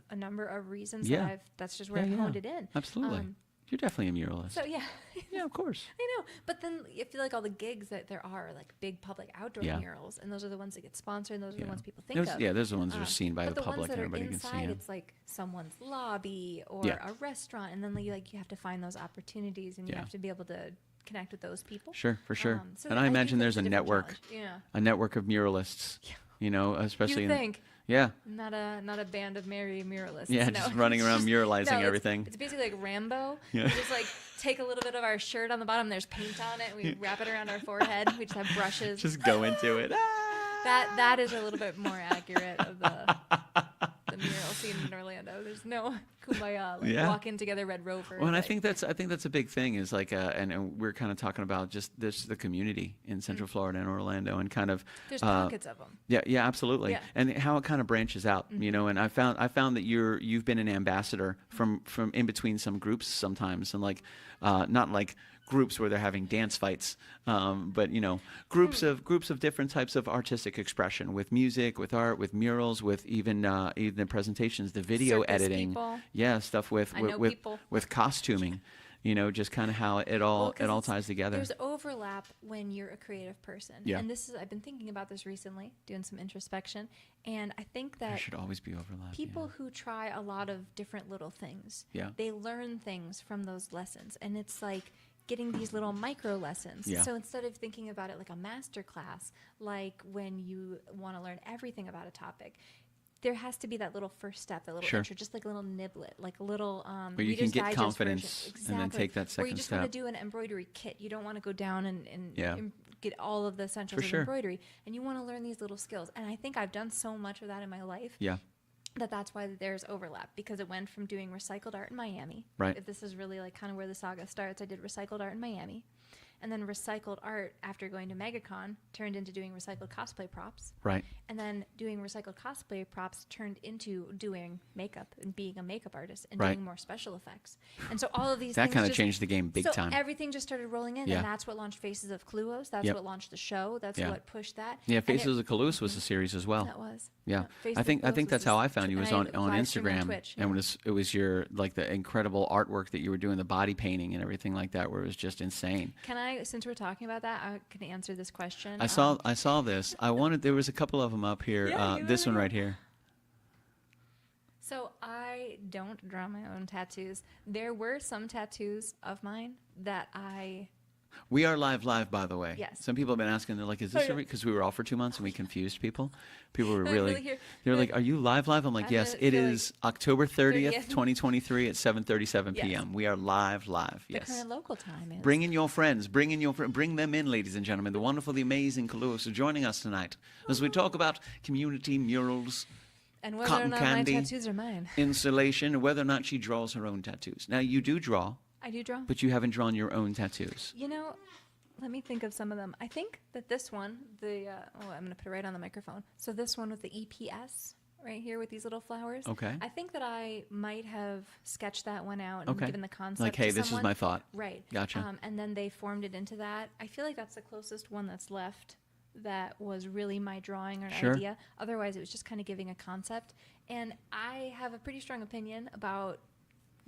a number of reasons Yeah. that's just where Yeah, I've yeah. honed it in. Absolutely. You're definitely a muralist. So yeah, yeah, of course. I know. But then I feel like all the gigs that there are like big public outdoor Yeah. murals, and those are the ones that get sponsored, and those are Yeah. the ones people think of. Yeah, those are the ones that are Um, seen by but the ones public that and are everybody inside, can see them. it's like someone's lobby or Yeah. a restaurant, and then you have to find those opportunities, and you Yeah. have to be able to connect with those people. Sure, for sure. So And I I do imagine think there's a it's different network, challenge. a network of muralists. Yeah. You know, especially You in think? yeah, Not a band of merry muralists. yeah, no. just running around muralizing No, everything. It's basically like Rambo. Yeah. We just like take a little bit of our shirt on the bottom. There's paint on it. We wrap it around our forehead. We just have brushes. Just go into it. That is a little bit more accurate of the mural scene in Orlando. There's no kumbaya, like Yeah. walking together, Red Rover. Well, and I like- think that's a big thing is like, and we're kind of talking about just the community in Central Florida and Orlando, and kind of there's pockets of them. yeah, absolutely, Yeah. and how it kind of branches out, you know. And I found that you've been an ambassador from in between some groups sometimes, and like not like groups where they're having dance fights, but you know, groups of different types of artistic expression, with music, with art, with murals, with even the presentations, the video Circus editing, people. yeah, stuff with I know with people. with costuming, you know, just kind of how it all Well, 'cause it's- ties together. There's overlap when you're a creative person. Yeah. And I've been thinking about this recently, doing some introspection, and I think There that should always be overlap. people who try a lot of different little things, Yeah. they learn things from those lessons, and it's like getting these little micro lessons. Yeah. So instead of thinking about it like a master class, like when you want to learn everything about a topic, there has to be that little first step, that little Sure. intro, just like a little niblet, like a little Where you can Reader's get Digest confidence version. and then take that Or you second just want step. to do an embroidery kit. You don't want to go down and Yeah. get all of the essentials For of sure. embroidery, and you want to learn these little skills. And I think I've done so much of that in my life Yeah, that's why there's overlap, because it went from doing recycled art in Miami. Right. If this is really like kind of where the saga starts, I did recycled art in Miami. And then recycled art, after going to MegaCon, turned into doing recycled cosplay props. right. And then doing recycled cosplay props turned into doing makeup and being a makeup artist and Right. doing more special effects. And so all of these That things kind of just- changed the game big so time. everything just started rolling in, Yeah. and that's what launched Faces of KALUOHs. That's Yep. what launched the show. That's Yeah. what pushed that. Yeah, And Faces of KALUOHs was a series as well. That was. Yeah, Faces I of think KALUOHs was that's how this- I found you, was and I on live streamed Instagram, Twitch, and yeah. it was your like the incredible artwork that you were doing, the body painting and everything like that, where it was just insane. Can I, since we're talking about that, I can answer this question. I saw this. There was a couple of them up here. Yeah, you This really one are. right here. So I don't draw my own tattoos. There were some tattoos of mine that We are live, by the way. Yes. Some people have been asking. They're like, "Is Oh, this yeah. because we were off for 2 months and we confused people?" People were I really. really hear- They're they're like, "Are you live?" I'm like, I "Yes, feel it like- is October 30th, 30th. 2023 at 7:37 Yes. p.m. We are live. the Yes. current local time is. Bring in your friends. Bring them in, ladies and gentlemen. The wonderful, the amazing KALUOHs are joining us tonight as we talk about community murals, and whether cotton or not candy. my tattoos are mine. installation, and whether or not she draws her own tattoos. Now, you do draw, I do draw. but you haven't drawn your own tattoos. You know, let me think of some of them. I think that this one, I'm going to put it right on the microphone. So this one with the EPS right here with these little flowers. Okay. I think that I might have sketched that one out and Okay. given the concept Like, hey, to this is someone. my thought. Right. Gotcha. And then they formed it into that. I feel like that's the closest one that's left that was really my drawing or Sure. idea. Otherwise, it was just kind of giving a concept. And I have a pretty strong opinion about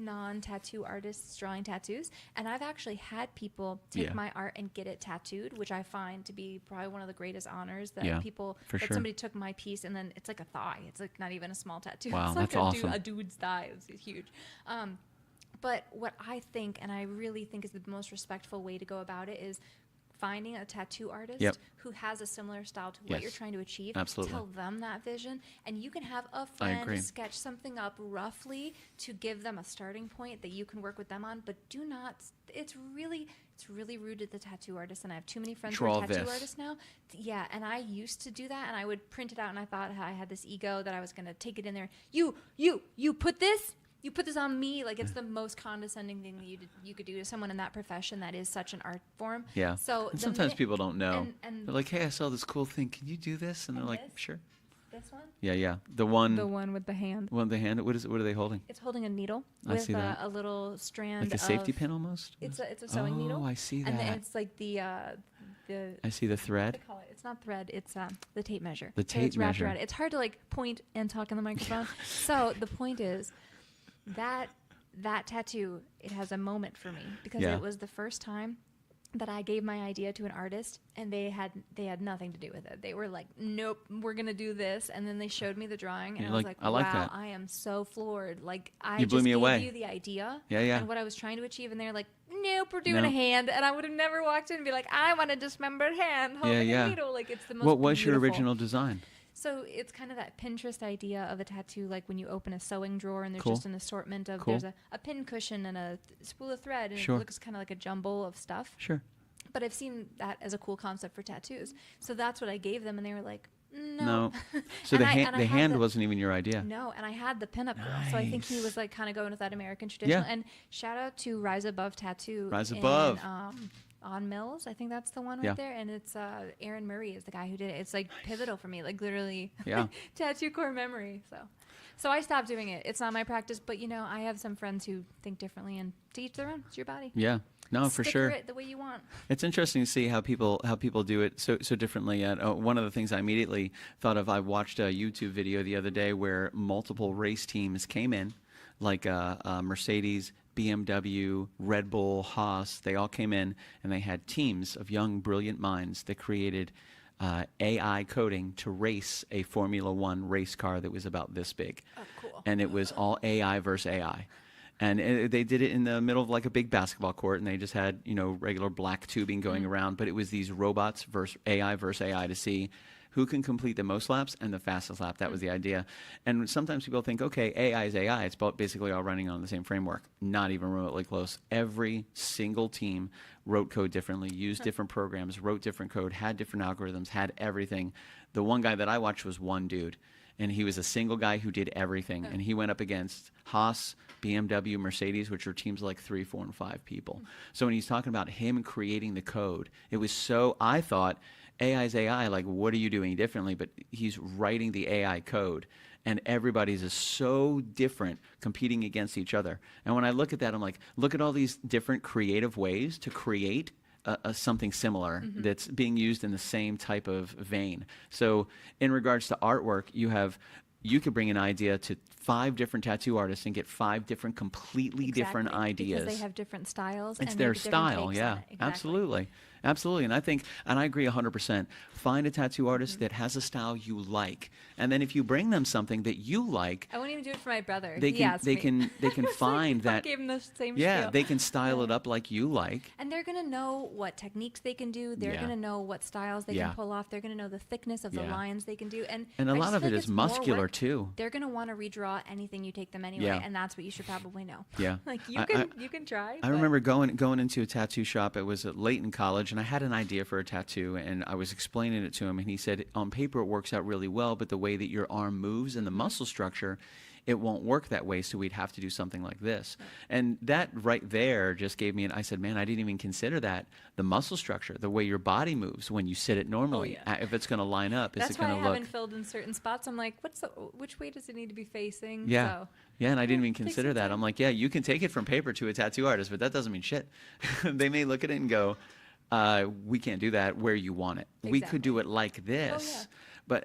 non-tattoo artists drawing tattoos, and I've actually had people take Yeah. my art and get it tattooed, which I find to be probably one of the greatest honors that Yeah, people for that sure. somebody took my piece and then it's like a thigh. It's like not even a small tattoo. Wow, it's like that's awesome. a dude's thigh. It's huge. But what I think, and I really think is the most respectful way to go about it, is finding a tattoo artist Yep. who has a similar style to what Yes. you're trying to achieve. Absolutely. Tell them that vision, and you can have a I agree. friend sketch something up roughly to give them a starting point that you can work with them on. But do not. It's really rude to the tattoo artist, and I have too many friends who Draw are tattoo this. artists now. Yeah, and I used to do that, and I would print it out, and I thought I had this ego that I was gonna take it in there. You put this. You put this on me, like it's the most condescending thing that you could do to someone in that profession that is such an art form. Yeah. So and the sometimes minute- people don't know. and They're like, "Hey, I saw this cool thing. Can you do this?" And they're And like, this? "Sure." this one, Yeah. The one with the hand, with the hand. What are they holding? it's holding a needle I with see that. a little strand. Like a safety of- pin almost? It's a sewing needle. Oh, I see And then that. it's like the I see the what thread. do they call it? It's not thread. It's the tape measure. The So it's tape wrapped measure. around it. It's hard to like point and talk in the microphone. So the point is that tattoo, it has a moment for me because Yeah. it was the first time that I gave my idea to an artist and they had nothing to do with it. They were like, "Nope, we're gonna do this," and then they showed me the drawing and You're I was like, like, "I like "Wow, that." I am so floored!" Like I You blew just me gave away. you the idea Yeah. and what I was trying to achieve, and they're like, "Nope, we're doing No. a hand," and I would have never walked in and be like, "I want a dismembered hand holding Yeah. a needle." Like it's the most. What was your beautiful. original design? So it's kind of that Pinterest idea of a tattoo, like when you open a sewing drawer and there's Cool. just an assortment of Cool. there's a pin cushion and a spool of thread, and Sure. it looks kind of like a jumble of stuff. Sure. But I've seen that as a cool concept for tattoos. So that's what I gave them, and they were like, No. So And the I- hand, and I the had hand the- wasn't even your idea. No, and I had the pinup girl, so I think he was like kind of going with that American traditional. Yeah. And shout out to Rise Above Tattoo. Rise in, Above. on Mills, I think that's the one right Yeah. there, and it's Aaron Murray is the guy who did it. It's like pivotal for me, like literally, Yeah. tattoo core memory. So I stopped doing it. It's not my practice, but I have some friends who think differently, and to each their own. It's your body. Yeah. No, for Sticker sure. it the way you want. It's interesting to see how people do it so differently. One of the things I immediately thought of, I watched a YouTube video the other day where multiple race teams came in, like Mercedes, BMW, Red Bull, Haas. They all came in and they had teams of young, brilliant minds that created AI coding to race a Formula One race car that was about this big. Oh, cool. And it was all AI versus AI. And they did it in the middle of like a big basketball court, and they just had, regular black tubing going around. But it was these robots versus AI to see who can complete the most laps and the fastest lap. That was the idea. And sometimes people think, okay, AI is AI. It's basically all running on the same framework. Not even remotely close. Every single team wrote code differently, used different programs, wrote different code, had different algorithms, had everything. The one guy that I watched was one dude. And he was a single guy who did everything. And he went up against Haas, BMW, Mercedes, which are teams of like 3, 4, and 5 people. So when he's talking about him creating the code, it was so, I thought, AI is AI, like what are you doing differently? But he's writing the AI code. And everybody's is so different competing against each other. And when I look at that, I'm like, look at all these different creative ways to create something similar that's being used in the same type of vein. So in regards to artwork, you could bring an idea to 5 different tattoo artists and get 5 different completely different Exactly, ideas. because they have different styles. It's and their maybe different style, takes yeah. on it. Exactly. Absolutely. And I agree 100%. Find a tattoo artist that has a style you like. And then if you bring them something that you like, I wouldn't even do it for my brother. they He can asked they me. can they can It's find like, I that gave him the same yeah, spiel. they can style it up like you like. And they're going to know what techniques they can do. They're Yeah. going to know what styles they Yeah. can pull off. They're going to know the thickness of the Yeah. lines they can do. And And a I lot just of feel it like is it's more muscular work. too. They're going to want to redraw anything you take them anyway. Yeah. And that's what you should probably know. Yeah. Like I- you can try. I but- remember going into a tattoo shop. It was late in college, and I had an idea for a tattoo, and I was explaining it to him, and he said, on paper it works out really well, but the way that your arm moves and the muscle structure, it won't work that way, so we'd have to do something like this. And that right there just gave me I said, man, I didn't even consider that. The muscle structure, the way your body moves when you sit it normally, yeah. If it's going to line up, is That's it why I going to look... haven't filled in certain spots. I'm like, which way does it need to be facing? Yeah. So, Yeah, and I didn't even takes consider some that. time. I'm like, yeah, you can take it from paper to a tattoo artist, but that doesn't mean shit. They may look at it and go, we can't do that where you want it. We could do it like this.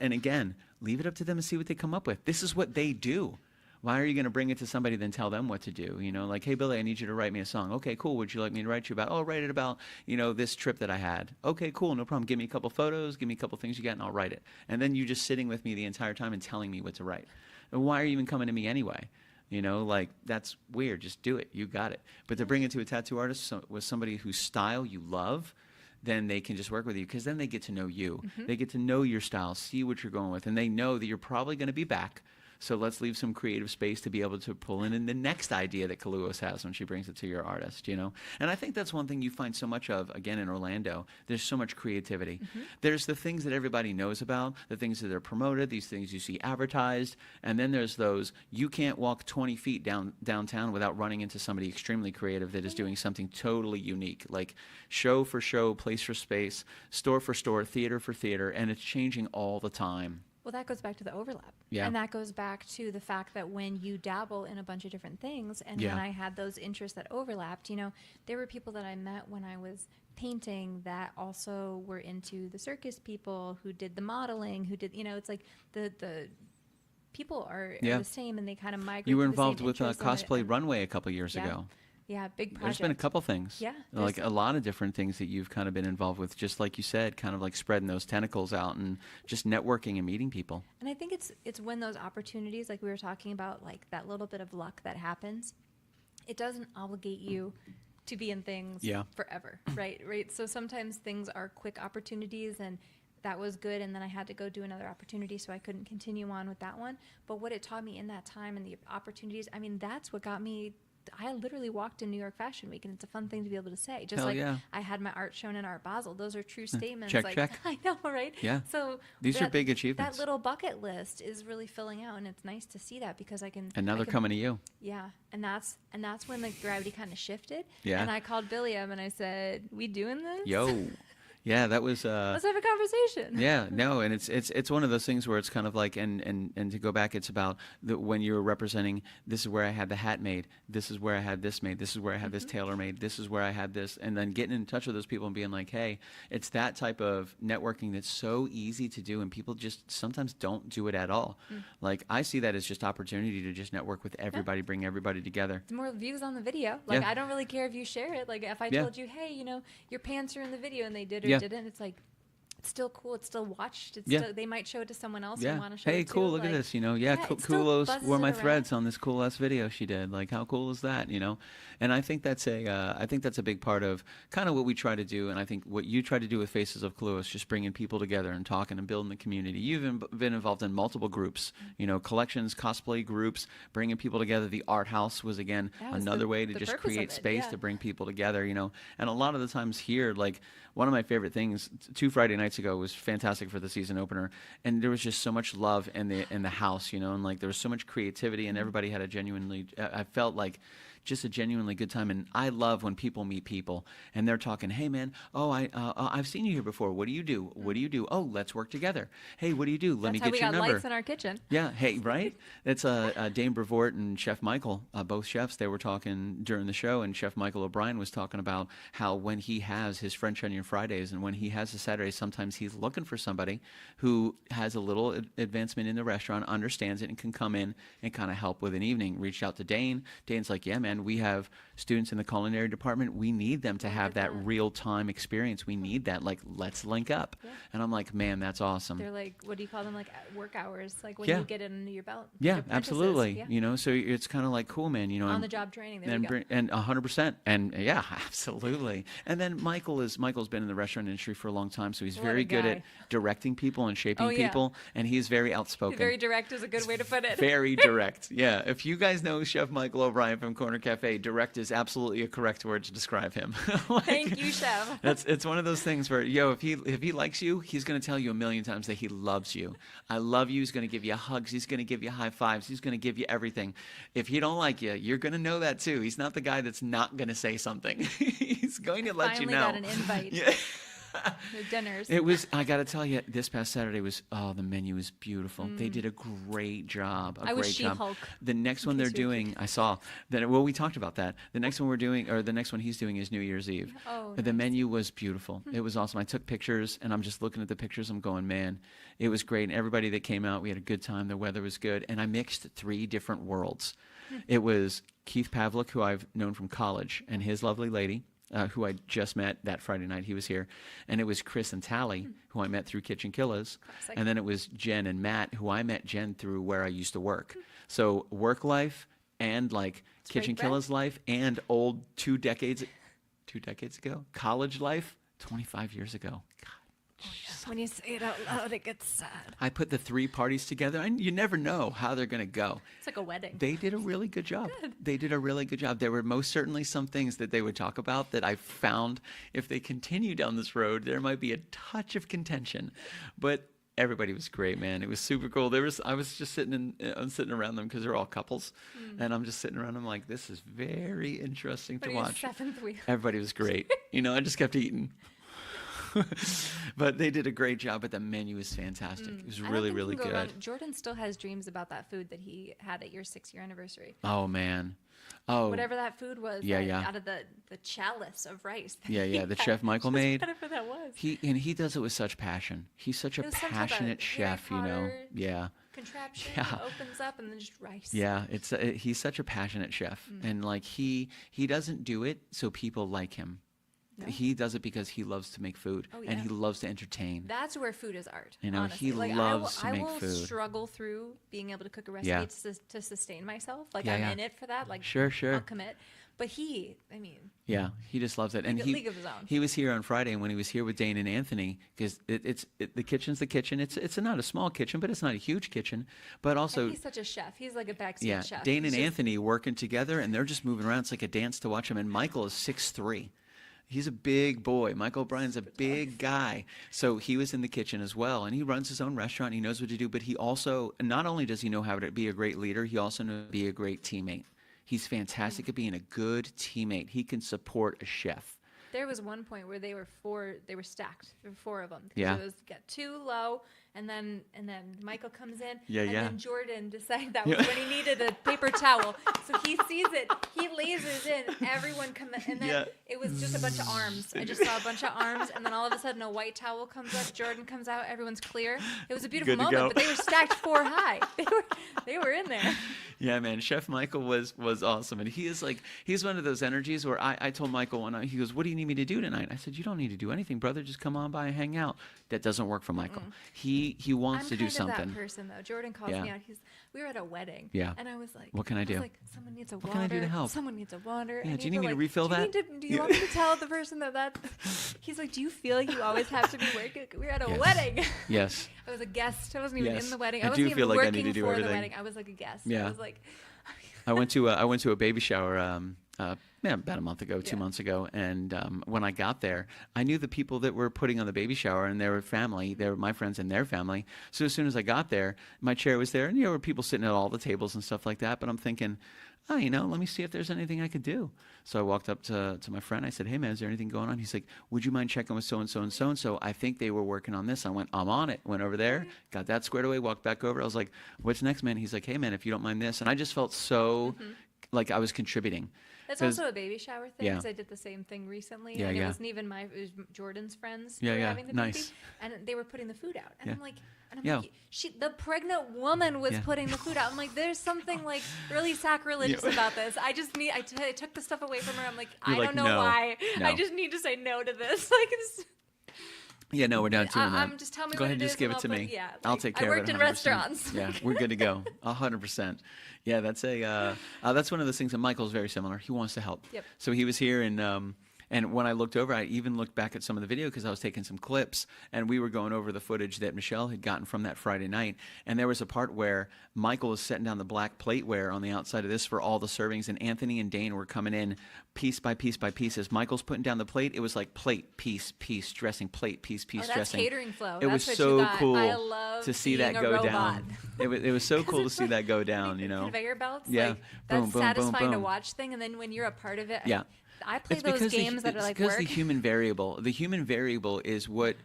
And again, leave it up to them and see what they come up with. This is what they do. Why are you going to bring it to somebody then tell them what to do? Like, hey, Billy, I need you to write me a song. Okay, cool. Would you like me to write you about? Oh, write it about, this trip that I had. Okay, cool. No problem. Give me a couple photos. Give me a couple things you got, and I'll write it. And then you just sitting with me the entire time and telling me what to write. And why are you even coming to me anyway? That's weird. Just do it. You got it. But to bring it to a tattoo artist with somebody whose style you love, then they can just work with you, because then they get to know you. They get to know your style, see what you're going with, and they know that you're probably going to be back. So let's leave some creative space to be able to pull in the next idea that KALUOHS has when she brings it to your artist, And I think that's one thing you find so much of, again, in Orlando. There's so much creativity. There's the things that everybody knows about, the things that are promoted, these things you see advertised, and then there's those, you can't walk 20 feet downtown without running into somebody extremely creative that is doing something totally unique, like show for show, place for space, store for store, theater for theater, and it's changing all the time. Well, that goes back to the overlap. Yeah. And that goes back to the fact that when you dabble in a bunch of different things, and Yeah. when I had those interests that overlapped, there were people that I met when I was painting that also were into the circus people who did the modeling, who did, it's like the people are Yeah. the same, and they kind of migrate. You were to the same involved with interests and Cosplay Runway a couple years Yeah. ago. Yeah, big project. There's been a couple things. Yeah, Like there's- a lot of different things that you've kind of been involved with, just like you said, kind of like spreading those tentacles out and just networking and meeting people. And I think it's when those opportunities, like we were talking about, like that little bit of luck that happens, it doesn't obligate you to be in things Yeah. forever, right? So sometimes things are quick opportunities, and that was good, and then I had to go do another opportunity, so I couldn't continue on with that one. But what it taught me in that time and the opportunities, that's what got me I literally walked in New York Fashion Week, and it's a fun thing to be able to say. Just Hell like yeah. I had my art shown in Art Basel. Those are true statements. Check, like, check. I know, right? Yeah. So These are big achievements. That little bucket list is really filling out, and it's nice to see that because I can. And now they're coming to you. Yeah, and that's when the gravity kind of shifted. Yeah. And I called Billy up and I said, "We doing this? Yo. Yeah, that was Let's have a conversation." yeah, no, and it's one of those things where it's kind of like, and to go back, it's about when you're representing, this is where I had the hat made, this is where I had this made, this is where I had this tailor made, this is where I had this, and then getting in touch with those people and being like, hey, it's that type of networking that's so easy to do, and people just sometimes don't do it at all. Like, I see that as just opportunity to just network with everybody, bring everybody together. It's more views on the video. Like, Yeah. I don't really care if you share it. Like, if I Yeah. told you, hey, your pants are in the video, and they did or Yeah. didn't, it's like, it's still cool. It's still watched. It's Yeah. still, they might show it to someone else Yeah. and want to show Hey, it cool. too. Look at Like, this. Yeah, it still Kulos buzzes wore it my around. threads on this cool ass video she did. Like, how cool is that? And I think that's a big part of kind of what we try to do. And I think what you try to do with Faces of KALUOHS, just bringing people together and talking and building the community. You've been involved in multiple groups, collections, cosplay groups, bringing people together. The art house was again That was another way to the just purpose of create it, space yeah. to bring people together. And a lot of the times here, like, one of my favorite things 2 Friday nights ago was fantastic for the season opener, and there was just so much love in the house, and like there was so much creativity, and everybody had a genuinely I felt like just a genuinely good time. And I love when people meet people and they're talking, hey man, I've seen you here before, what do you do, oh, let's work together, hey, what do you do, let me That's how get we your got number. lights in our kitchen. Yeah, hey, right? It's Dame Brevoort and Chef Michael, both chefs. They were talking during the show, and Chef Michael O'Brien was talking about how when he has his French Onion Fridays and when he has a Saturday, sometimes he's looking for somebody who has a little advancement in the restaurant, understands it, and can come in and kind of help with an evening. Reached out to Dane. Dane's like, yeah, man, we have students in the culinary department. We need them to have that real-time experience. We need that. Like, let's link up. Yeah. And I'm like, man, that's awesome. They're like, what do you call them? Like work hours, like when Yeah. you get it under your belt. Yeah, your apprentices. absolutely. Yeah. So it's kind of like, cool, man. On the job training. There we go. and 100%, and yeah, absolutely. And then Michael's been in the restaurant industry for a long time, so he's What a very good guy. at directing people and shaping Oh, yeah. people, and he's very outspoken. Very direct is a good way to put it. Very direct. Yeah. If you guys know Chef Michael O'Brien from Corner Cafe, direct is absolutely a correct word to describe him. Like, Thank you, Chef. it's one of those things where, if he likes you, he's going to tell you a million times that he loves you. I love you. He's going to give you hugs. He's going to give you high fives. He's going to give you everything. If he don't like you, you're going to know that too. He's not the guy that's not going to say something. He's going to let you know. Finally got an invite. Yeah. The dinners. It was, I got to tell you, this past Saturday the menu was beautiful. They did a great job. I was She-Hulk. The next one they're case you're doing, I saw, we talked about that. The next one the next one he's doing is New Year's Eve. Oh, The menu was beautiful. It was awesome. I took pictures, and I'm just looking at the pictures. I'm going, man, it was great. And everybody that came out, we had a good time. The weather was good. And I mixed 3 different worlds. It was Keith Pavlik, who I've known from college, and his lovely lady, who I just met that Friday night. He was here. And it was Chris and Tally, who I met through Kitchen Killers. Classic. And then it was Jen and Matt, who I met Jen through where I used to work. So work life and like Kitchen bread. Killers life and old 2 decades ago, college life, 25 years ago. God. When you say it out loud, it gets sad. I put the 3 parties together, and you never know how they're going to go. It's like a wedding. They did a really good job. They did a really good job. There were most certainly some things that they would talk about that I found if they continue down this road, there might be a touch of contention. But everybody was great, man. It was super cool. I was just sitting around them because they're all couples, and I'm just sitting around them like, this is very interesting to What are your watch. 7th wheel? Everybody was great. I just kept eating. But they did a great job, but the menu was fantastic. It was I don't really, think you really can go good. wrong. Jordan still has dreams about that food that he had at your 6-year anniversary. Oh, man. Oh, Whatever that food was, Yeah, like, yeah. out of the chalice of rice. that Yeah, he yeah, the had. Chef Michael Just made. Whatever that was. He does it with such passion. He's such a It was some type of passionate Harry chef, you know. Potter Yeah. Contraption Yeah. that opens up and then just rice. Yeah, he's such a passionate chef, and like he doesn't do it so people like him. No. He does it because he loves to make food, Oh, and yeah. he loves to entertain. That's where food is art. You know, honestly. he Like, loves to I make will food. struggle through being able to cook a recipe Yeah. to sustain myself. Like Yeah, I'm yeah. in it for that. Like Sure, sure. I'll commit. But he, I mean, Yeah, he just loves it. And League of his own. he was here on Friday, and when he was here with Dane and Anthony, because the kitchen's the kitchen. It's not a small kitchen, but it's not a huge kitchen. But also, and he's such a chef. He's like a backstage yeah, chef. Dane He's and just- Anthony working together, and they're just moving around. It's like a dance to watch them. And Michael is 6'3". He's a big boy. Michael O'Brien's a big guy. So he was in the kitchen as well. And he runs his own restaurant. He knows what to do. But he also, not only does he know how to be a great leader, he also knows how to be a great teammate. He's fantastic at being a good teammate. He can support a chef. There was one point where they were stacked. There were 4 of them. Yeah. It was got too low, and then Michael comes in, Yeah, and yeah. then Jordan decided that was when he needed a paper towel. So he sees it, he lasers in, everyone come in, and then Yeah. it was just a bunch of arms. I just saw a bunch of arms, and then all of a sudden a white towel comes up, Jordan comes out, everyone's clear. It was a beautiful Good to moment, go. but they were stacked 4 high. They were in there. Yeah, man. Chef Michael was awesome. And he's one of those energies where I told Michael one night, he goes, "What do you need me to do tonight?" I said, "You don't need to do anything, brother. Just come on by and hang out." That doesn't work for Michael. He wants I'm to do kind something. of that person though. Jordan calls Yeah. me out. We were at a wedding. Yeah. And I was like, What can I do? like, someone needs a water. What can I do to help? Someone needs a water. Yeah, I do you need me to like, refill do you that? need to- do you want me to tell the person that? He's like, do you feel like you always have to be working? We're at a Yes. wedding. Yes. I was a guest. I wasn't even Yes. in the wedding. I I wasn't do even feel like I working need to do for everything. the wedding. I was like a guest. Yeah. I was like, I went to a baby shower about a month ago, 2 months ago, and when I got there, I knew the people that were putting on the baby shower, and they were family. They were my friends and their family. So as soon as I got there, my chair was there, and there were people sitting at all the tables and stuff like that. But I'm thinking, oh, let me see if there's anything I could do. So I walked up to my friend. I said, "Hey, man, is there anything going on?" He's like, "Would you mind checking with so-and-so and so-and-so? I think they were working on this." I went, "I'm on it." Went over there, got that squared away, walked back over. I was like, "What's next, man?" He's like, "Hey, man, if you don't mind this." And I just felt so like I was contributing. that's 'Cause- also a baby shower thing. Yeah. Because I did the same thing recently. Yeah, and yeah. it wasn't even it was Jordan's friends Yeah, who were yeah. having the Nice. baby. And they were putting the food out. And Yeah. I'm like, Yeah. the pregnant woman was Yeah. putting the food out. I'm like, there's something like really sacrilegious about this. I took the stuff away from her. I'm like, You're I like, don't know "No, why. no." I just need to say no to this. Like, Yeah, no, we're not doing that. I'm just telling me Go what ahead and it just is give and it to I'll me. put- yeah, I'll like, take care I worked of it. in 100%. restaurants. Yeah, we're good to go. 100%. Yeah, that's one of the things that Michael's very similar. He wants to help. Yep. So he was here, and when I looked over, I even looked back at some of the video because I was taking some clips, and we were going over the footage that Michelle had gotten from that Friday night. And there was a part where Michael was setting down the black plateware on the outside of this for all the servings, and Anthony and Dane were coming in piece by piece by piece. As Michael's putting down the plate, it was like plate, piece, dressing, plate, piece, that's dressing. catering flow. It was That's what so you got. cool I love to see being that a go robot. down. It was so cool to it's see like- that go down, you know. Conveyor belts. Yeah. Like, Boom, that's boom, boom, satisfying to boom. watch thing. And then when you're a part of it, Yeah. I play those games that are like because work. the human variable. The human variable is what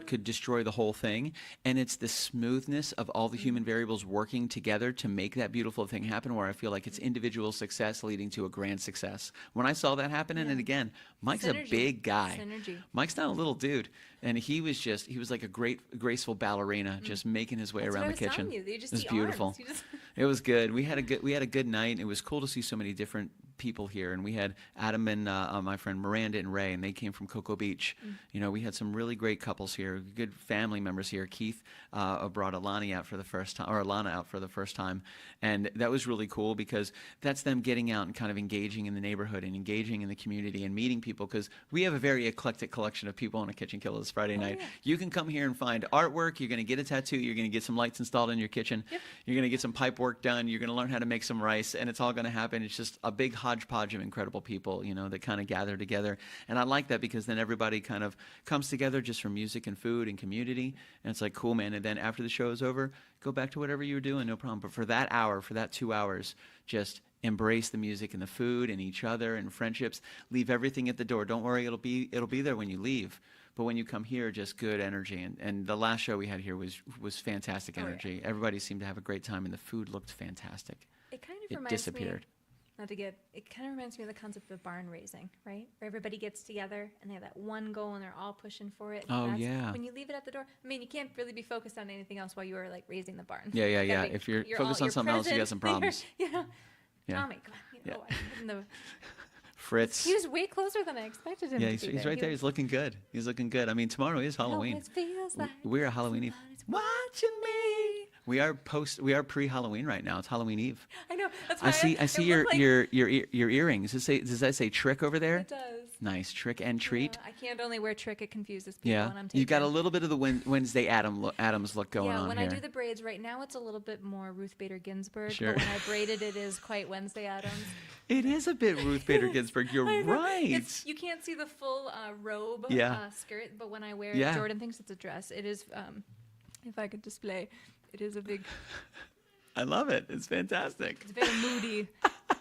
could destroy the whole thing, and it's the smoothness of all the human variables working together to make that beautiful thing happen. Where I feel like it's individual success leading to a grand success. When I saw that happen, and again, Mike's a Synergy. big guy. Synergy. Mike's not a little dude, and he was like a great graceful ballerina, just making his way That's around what the I was kitchen. telling you. You just It was see beautiful. arms. You just- It was good. We had a good night. It was cool to see so many different people here, and we had Adam and my friend Miranda and Ray, and they came from Cocoa Beach. You know, we had some really great couples here, good family members here. Keith brought Alana out for the first time, and that was really cool because that's them getting out and kind of engaging in the neighborhood and engaging in the community and meeting people, because we have a very eclectic collection of people on a Kitchen Killers Friday night. yeah. You can come here and find artwork. You're going to get a tattoo. You're going to get some lights installed in your kitchen. You're going to get some pipe work done. You're going to learn how to make some rice, and it's all going to happen. It's just a big hodgepodge of incredible people, you know, that kind of gather together. And I like that because then everybody kind of comes together just for music and food and community. And it's like, cool, man. And then after the show is over, go back to whatever you were doing, no problem. But for that hour, for that 2 hours, just embrace the music and the food and each other and friendships. Leave everything at the door. Don't worry, it'll be there when you leave. But when you come here, just good energy. And the last show we had here was fantastic energy. Everybody seemed to have a great time, and the food looked fantastic. It kind of It reminds disappeared. it kind of reminds me of the concept of barn raising, right? Where everybody gets together and they have that one goal and they're all pushing for it. Oh, yeah. When you leave it at the door, I mean, you can't really be focused on anything else while you are like raising the barn. Yeah, yeah, You yeah. gotta be- If you're focused all- on something else, you got present, some problems. You know, Yeah. Tommy, come on. You know, I didn't- Fritz. he was way closer than I expected him Yeah, to he's be. right there. He He's looking good. He's looking good. I mean, tomorrow is was- Halloween. It feels like We're a Halloween Eve. somebody's watching me. We are pre-Halloween right now. It's Halloween Eve. I know. That's why I see it looked your earrings. Does that say trick over there? It does. Nice, trick and treat. Yeah, I can't only wear trick. It confuses people Yeah, when I'm taking. you got a little bit of the Wednesday Addams look going on when here. I do the braids right now, it's a little bit more Ruth Bader Ginsburg. Sure. But when I braided, it is quite Wednesday Addams. It is a bit Ruth Bader Ginsburg. You're right. You can't see the full robe skirt, but when I wear Yeah. Jordan thinks it's a dress. It is, if I could display, it is a big. I love it. It's fantastic. It's very moody.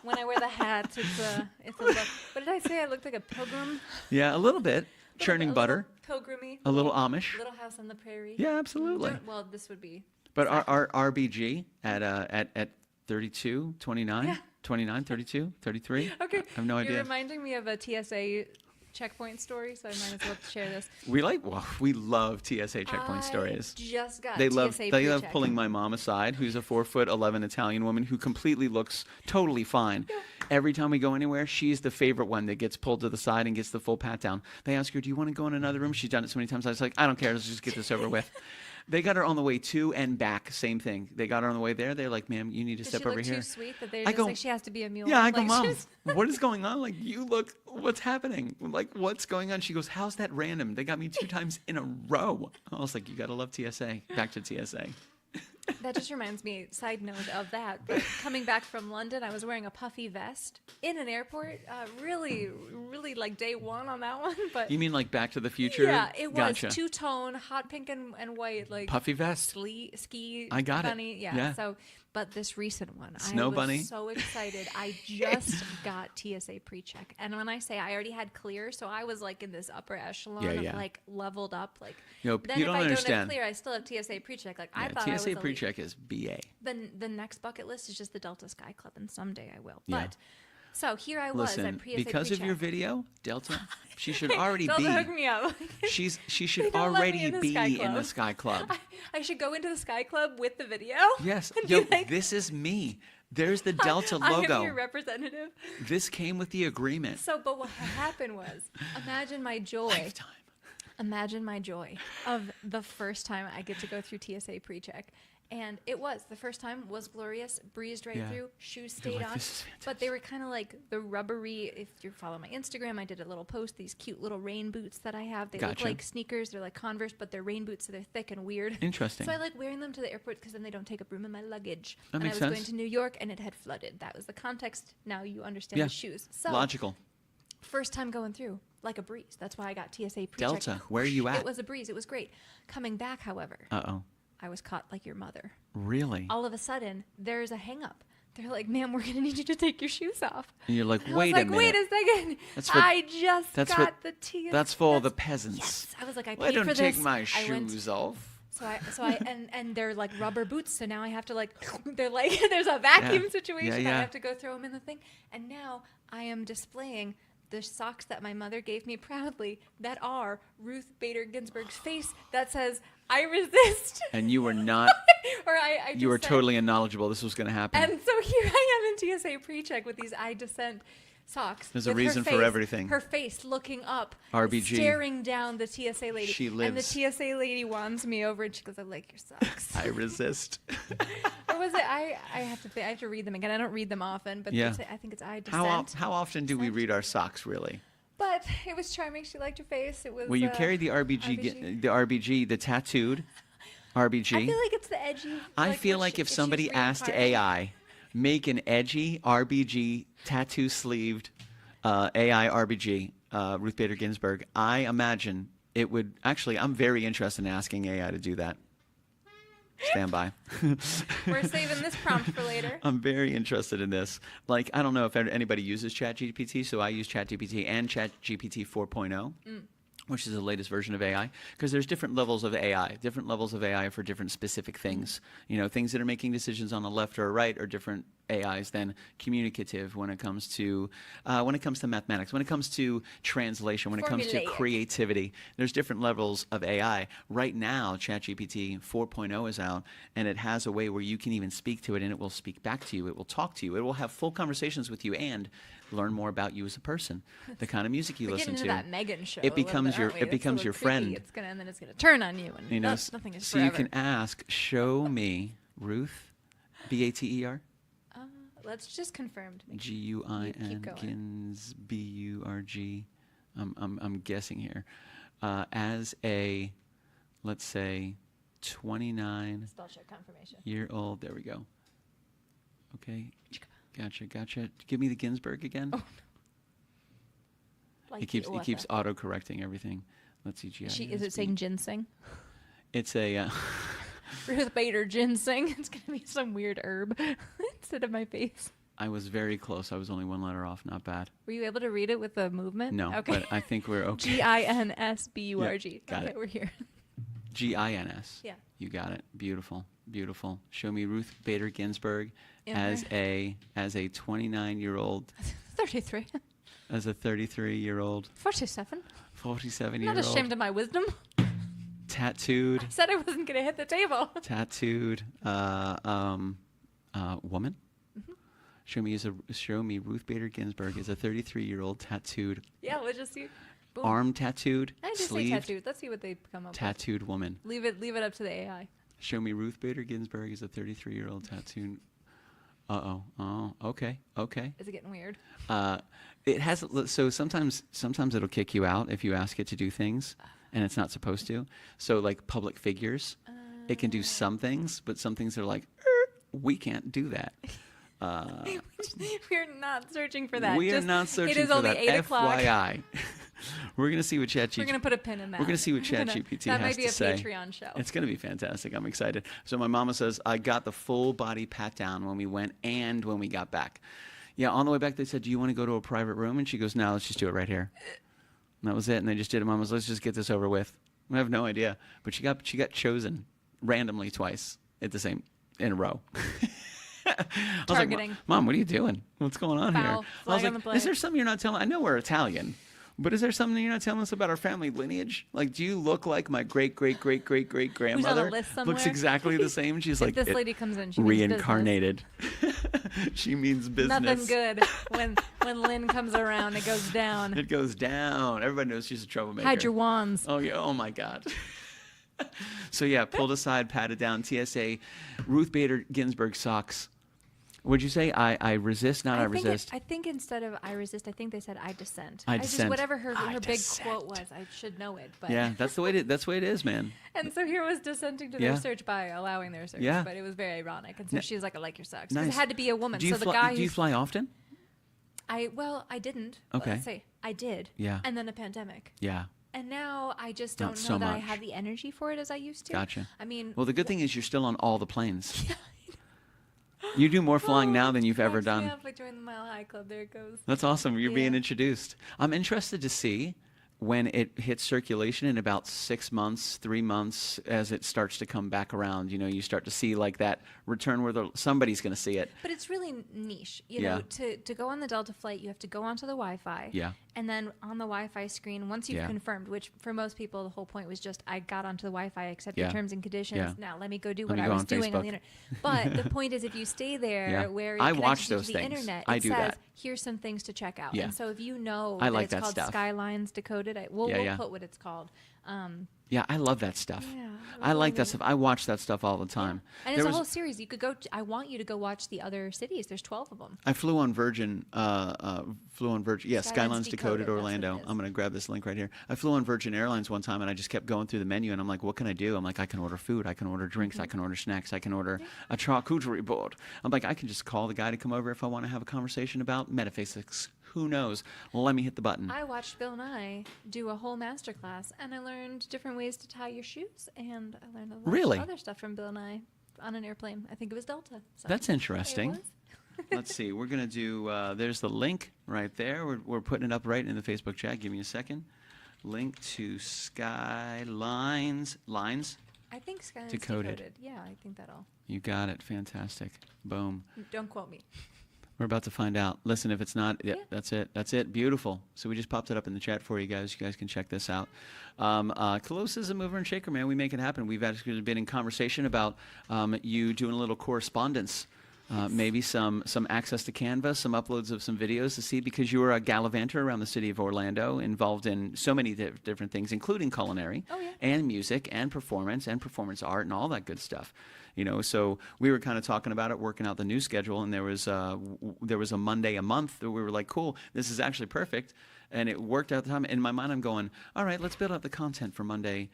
When I wear the hat, it's a look. What did I say? I looked like a pilgrim. Yeah, a little bit. Churning butter. Pilgrimy. A little Amish. Little house on the prairie. Yeah, absolutely. Well, this would be. But our RBG at 32, 29, Yeah. 29, 32, 33. Okay. I have no idea. You're reminding me of a TSA checkpoint story, so I might as well share this. We love TSA checkpoint stories. Just got They TSA love pre-check. pulling my mom aside, who's a 4'11" Italian woman who completely looks totally fine. Every time we go anywhere, she's the favorite one that gets pulled to the side and gets the full pat down. They ask her, "Do you want to go in another room?" She's done it so many times. I was like, "I don't care. Let's just get this over with." They got her on the way to and back. Same thing. They got her on the way there. They're like, "Ma'am, you need to Does step she look over here." too sweet that they're I just go, like she has to be a mule? Yeah, I go, Like, "Mom, she's- what is going on? Like, you look, what's happening? Like, what's going on?" She goes, "How's that random? They got me 2 times in a row." I was like, "You got to love TSA." Back to TSA. That just reminds me, side note of that, but coming back from London, I was wearing a puffy vest in an airport. Really like day one on that one. But You mean like Back to the Future? yeah, it was Gotcha. two-tone, hot pink and white, like Puffy vest. ski I got it. bunny. Yeah. Yeah. So, but this recent one, Snow I was bunny. so excited. I just got TSA pre-check, and when I say I already had clear, so I was like in this upper echelon Yeah, of yeah. like leveled up. Like Yo, then you if don't I don't understand. have clear, I still have TSA pre-check. Like I Yeah, thought I was TSA elite. pre-check is BA. Then the next bucket list is just the Delta Sky Club, and someday I will. Yeah. But so here I was Listen, at PSA because of your pre-check. video, Delta, she should already Delta hooked be. me up. She They should don't let me already in the be Sky in Club. the Sky Club. I should go into the Sky Club with the video. Yes. And Yo, be like, this is me. There's the Delta I am logo. your representative. This came with the agreement. So, but what happened was, imagine my joy. Lifetime. Imagine my joy of the first time I get to go through TSA pre-check. And it was, the first time was glorious, breezed right Yeah. through, shoes You're stayed like, on. "This is But they were kind of like the rubbery, if you follow my Instagram, I did a little post, these cute little rain boots that I have. They look Gotcha. like sneakers, they're like Converse, but they're rain boots, so they're thick and weird. Interesting. So I like wearing them to the airport because then they don't take up room in my luggage. That and makes I was sense. going to New York and it had flooded. That was the context. Now you understand Yeah. the shoes. So Logical. first time going through, like a breeze. That's why I got TSA pre-check. Delta, where are you at? It was a breeze. It was great. Coming back, however, Uh-oh. I was caught like your mother. Really? All of a sudden, there's a hang up. They're like, "Ma'am, we're gonna need you to take your shoes off." And you're like, And wait I a was like, minute. "Wait a second. That's what- I just that's got what- the TSA." That's for the That's- peasants. Yes. I was like, I Well, I paid don't for take this. my I went- shoes off. So I and they're like rubber boots. So now I have to like, they're like, there's a vacuum Yeah. situation. Yeah. I have to go throw them in the thing. And now I am displaying the socks that my mother gave me proudly that are Ruth Bader Ginsburg's face that says, "I resist." And you were not, Or I you were dissent. totally unknowledgeable this was going to happen. And so here I am in TSA pre-check with these "I dissent" socks. There's a with her reason for face- everything. Her face looking up, RBG. staring down the TSA lady. She And the lives. TSA lady wands me over and she goes, "I like your socks." I resist. Or was it? I have to think. I have to read them again. I don't read them often, but Yeah. I think it's "I How, dissent." how often do we Dissent. read our socks, really? But it was charming. She liked your face. It was. Well, you carry the RBG, the tattooed RBG. I feel like it's the edgy. I feel like if somebody asked AI, make an edgy RBG tattoo sleeved AI RBG, Ruth Bader Ginsburg, I imagine it would actually. I'm very interested in asking AI to do that. Stand by. we're saving this prompt for later. I'm very interested in this. Like, I don't know if anybody uses ChatGPT, so I use ChatGPT and ChatGPT 4.0. Which is the latest version of AI, because there's different levels of AI for different specific things. You know, things that are making decisions on a left or a right are different AIs than communicative when it comes to mathematics, when it comes to translation, when it comes to Formulaic. creativity. There's different levels of AI. Right now, ChatGPT 4.0 is out, and it has a way where you can even speak to it, and it will speak back to you. It will talk to you. It will have full conversations with you and learn more about you as a person, the kind of music you We're listen getting to. into that Megan show. It a little becomes bit, your aren't we? it It's a becomes little your creepy. friend. It's gonna and then it's gonna turn on you, and You know, nothing is so forever. you can ask, show me Ruth, Bater, Let's just confirm. To make Guin, going. Gins, Burg. I'm guessing here. As a, let's say, 29 Spell check confirmation. year old. There we go. Okay. Gotcha. Give me the Ginsburg again. Oh, Like It keeps auto-correcting everything. Let's see. Is it saying ginseng? It's a... Ruth Bader ginseng. It's going to be some weird herb instead of my face. I was very close. I was only one letter off. Not bad. Were you able to read it with the movement? No, Okay. but I think we're okay. Ginsburg. Yeah, got Okay, it. we're here. Gins. Yeah. You got it. Beautiful. Show me Ruth Bader Ginsburg In as there. a 29-year-old, 33. as a 33-year-old, 47. 47-year-old, Not ashamed of my wisdom. tattooed, I said I wasn't going to hit the table. woman. Show me Ruth Bader Ginsburg as a 33-year-old tattooed, Yeah, we'll just see. Boom. arm tattooed, I just say sleeve tattooed. Let's see what they come up tattooed woman. with. Leave it up to the AI. Show me Ruth Bader Ginsburg as a 33-year-old tattooed. Oh, okay. Is it getting weird? It has, so sometimes it'll kick you out if you ask it to do things and it's not supposed to. So like public figures, it can do some things, but some things are like, we can't do that. We're not searching for that. We are not searching It is for only that. 8 o'clock. FYI. We're going to see what ChatGPT. We're going to put a pin in that. We're going to see what ChatGPT That has might be to a say. Patreon show. It's going to be fantastic. I'm excited. So my mama says, I got the full body pat down when we went and when we got back. Yeah, on the way back, they said, do you want to go to a private room? And she goes, no, let's just do it right here. And that was it. And they just did it. Mom was, let's just get this over with. I have no idea. But she got chosen randomly twice in a row. I was like, Targeting. Mom, what are you doing? What's going on Foul. here? I was Flag on like, the play. is there something you're not telling? I know we're Italian. But is there something you're not telling us about our family lineage? Like, do you look like my great-great-great-great-great-grandmother? list Looks somewhere. exactly the same. She's If like, this lady comes in, she means business. reincarnated. She means business. Nothing good when Lynn comes around. It goes down. It goes down. Everybody knows she's a troublemaker. Hide your wands. Oh, yeah. Oh, my God. So, yeah, pulled aside, patted down, TSA, Ruth Bader Ginsburg socks. What'd you say? I resist, not I resist. I think instead of I resist, I think they said I dissent. I just dissent. whatever her I big dissent. quote was, I should know it. But Yeah, that's the way it is, man. And so here was dissenting to Yeah. their search by allowing their search. Yeah. But it was very ironic. And so N- she's like, I like your socks. 'Cause Nice. it had to be a woman. Do you So the fly, guy do you who's fly often? I didn't. Okay. Let's say I did. Yeah. And then a pandemic. Yeah. And now I just Not don't know so that I much. have the energy for it as I used to. Gotcha. I mean, Well, the good thing is you're still on all the planes. You do more flying now than you've ever done. Yeah, if I join the Mile High Club, there it goes. That's awesome. You're being Yeah. introduced. I'm interested to see when it hits circulation in about 6 months, 3 months, as it starts to come back around. You know, you start to see like that return where somebody's going to see it. But it's really niche. You Yeah. know, to go on the Delta flight, you have to go onto the Wi-Fi. Yeah. And then on the Wi-Fi screen, once you've Yeah. confirmed, which for most people, the whole point was just, I got onto the Wi-Fi, accept Yeah. your terms and conditions. Yeah. Now let me go do Let what me I go was on doing on the Facebook. internet. But the point is, if you stay there Yeah. where it I connects watch you those to the things. internet, I it do says, that. here's some things to check out. Yeah. And so if you know I that like it's that called stuff. Skylines Decoded, we'll Yeah. put what it's called. Yeah, I love that stuff. Yeah, it I was like that really- stuff. I watch that stuff all the time. And There it's a was- whole series. You could go. I want you to go watch the other cities. There's 12 of them. I flew on Virgin. Yeah, Skylines Decoded, Decoded, that's what it Orlando. is. I'm going to grab this link right here. I flew on Virgin Airlines one time, and I just kept going through the menu, and I'm like, what can I do? I'm like, I can order food, I can order drinks, I can order snacks, I can order a charcuterie board. I'm like, I can just call the guy to come over if I want to have a conversation about metaphysics. Who knows? Let me hit the button. I watched Bill Nye do a whole masterclass, and I learned different ways to tie your shoes, and I learned a lot Really? of other stuff from Bill Nye on an airplane. I think it was Delta. So That's interesting. It was. Let's see. We're going to do, there's the link right there. We're putting it up right in the Facebook chat. Give me a second. Link to Skylines. Lines? I think Skylines Decoded. Decoded. Yeah, I think that'll. You got it. Fantastic. Boom. Don't quote me. We're about to find out. Listen, if it's not, yeah, Yeah. that's it. That's it. Beautiful. So we just popped it up in the chat for you guys. You guys can check this out. KALUOHS is a mover and shaker, man. We make it happen. We've actually been in conversation about you doing a little correspondence maybe some access to Canva, some uploads of some videos to see, because you were a gallivanter around the city of Orlando, involved in so many different things, including culinary and music and performance art and all that good stuff. You know, so we were kind of talking about it, working out the new schedule, and there was a Monday a month that we were like, cool, this is actually perfect, and it worked out at the time. In my mind, I'm going, all right, let's build out the content for Monday,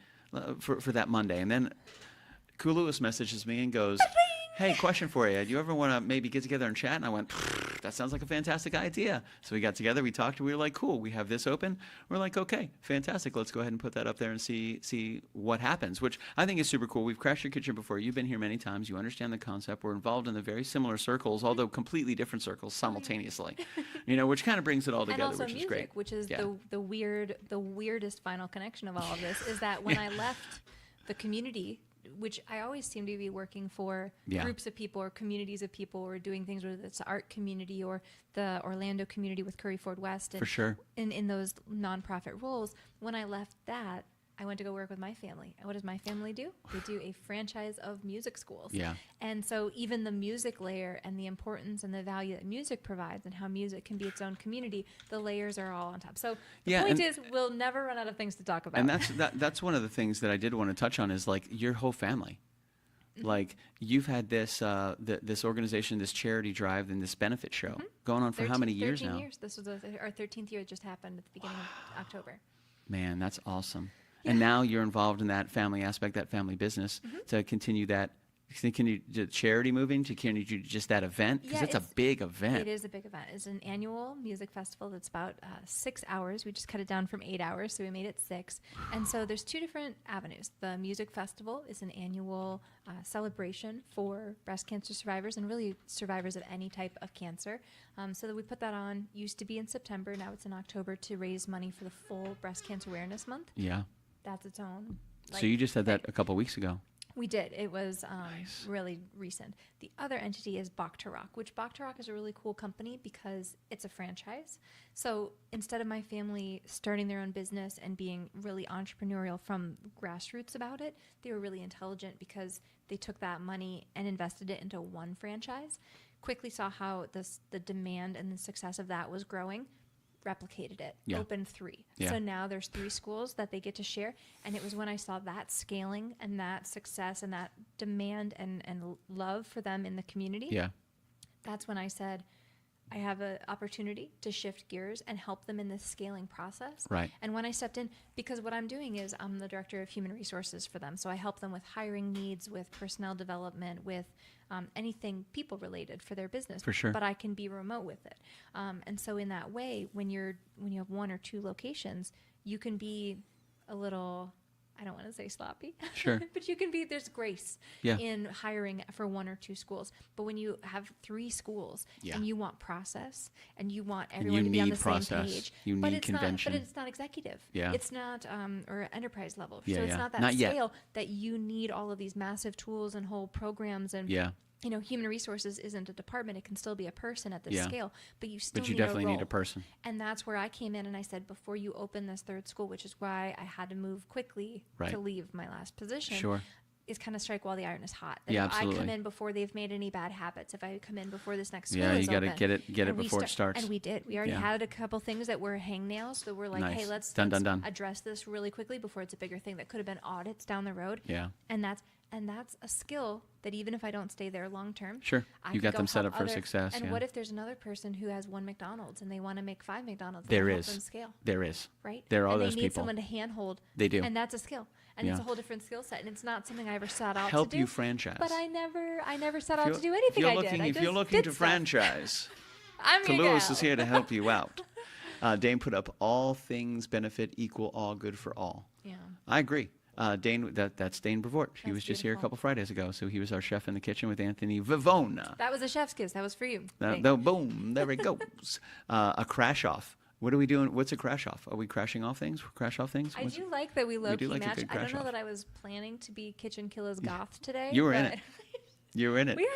for that Monday, and then KALUOHS messages me and goes, hey, question for you. Do you ever want to maybe get together and chat? And I went, that sounds like a fantastic idea. So we got together, we talked, and we were like, cool, we have this open. We're like, okay, fantastic. Let's go ahead and put that up there and see what happens, which I think is super cool. We've crashed your kitchen before. You've been here many times. You understand the concept. We're involved in the very similar circles, although completely different circles simultaneously, you know, which kind of brings it all together, and also which music, is great. which is the weirdest final connection of all of this, is that when I left the community, which I always seem to be working for groups of people or communities of people, or doing things, whether it's the art community or the Orlando community with Curry Ford West, and For sure. in those nonprofit roles. When I left that, I went to go work with my family. And what does my family do? They do a franchise of music schools. Yeah. And so even the music layer and the importance and the value that music provides, and how music can be its own community, the layers are all on top. So the point is, we'll never run out of things to talk about. And that's one of the things that I did want to touch on, is like your whole family. Like, you've had this this organization, this charity drive, and this benefit show going on for how many years now? 13 years. This was our 13th year. It just happened at the beginning of October. Man, that's awesome. And now you're involved in that family aspect, that family business, to continue that. Can you do charity moving? Can you do just that event? Because it's a big event. It is a big event. It's an annual music festival that's about 6 hours. We just cut it down from 8 hours, so we made it 6. And so there's 2 different avenues. The music festival is an annual celebration for breast cancer survivors, and really survivors of any type of cancer. So that we put that on, used to be in September, now it's in October, to raise money for the full Breast Cancer Awareness Month. Yeah. That's its own. So you just had that a couple weeks ago. We did. It was really recent. The other entity is Bach to Rock, which Bach to Rock is a really cool company because it's a franchise. So instead of my family starting their own business and being really entrepreneurial from grassroots about it, they were really intelligent because they took that money and invested it into one franchise, quickly saw how the demand and the success of that was growing, replicated it, opened 3. So now there's 3 schools that they get to share. And it was when I saw that scaling and that success and that demand and love for them in the community, that's when I said, I have an opportunity to shift gears and help them in this scaling process. Right. And when I stepped in, because what I'm doing is I'm the director of human resources for them. So I help them with hiring needs, with personnel development, with anything people related for their business. For sure. But I can be remote with it. And so in that way, when you have 1 or 2 locations, you can be a little, I don't want to say sloppy, Sure. but there's grace in hiring for 1 or 2 schools. But when you have 3 schools and you want process and you want everyone to be on the same page, but it's convention. But it's not executive. Yeah. It's not, or enterprise level. Yeah, so it's not that not scale yet. that you need all of these massive tools and whole programs and human resources isn't a department. It can still be a person at this scale, but you still definitely need a need a person. And that's where I came in and I said, before you open this 3rd school, which is why I had to move quickly to leave my last position, is kind of strike while the iron is hot. That if absolutely. I come in before they've made any bad habits, if I come in before this next school you is got to open, get it before it starts. And we did. We already had a couple things that were hangnails. So we're like, Nice. hey, let's Done. address this really quickly before it's a bigger thing that could have been audits down the road. Yeah. And that's a skill that even if I don't stay there long term, Sure. I You could got go them set help up for success. And yeah. what if there's another person who has 1 McDonald's and they want to make 5 McDonald's? There help is. them scale. There is. Right? There are and those they need people. someone to handhold. They do. And that's a skill. And it's a whole different skill set. And it's not something I ever set out Help to do. you franchise. But I never set out to do anything I did. If you're looking to franchise, I'm your KALUOHS gal. is here to help you out. Dane put up all things benefit equal all good for all. Yeah. I agree. Dane, that's Dane Brevort. He That's was just here a beautiful. couple Fridays ago, so he was our chef in the kitchen with Anthony Vivona. That was a chef's kiss. That was for you. Boom, there it goes. A crash off. What are we doing? What's a crash off? Are we crashing off things? Crash off things? I do like that we low-key do like a match. good I don't crash know off. that I was planning to be Kitchen Killer's goth today. You were in but- it. You were in it. We're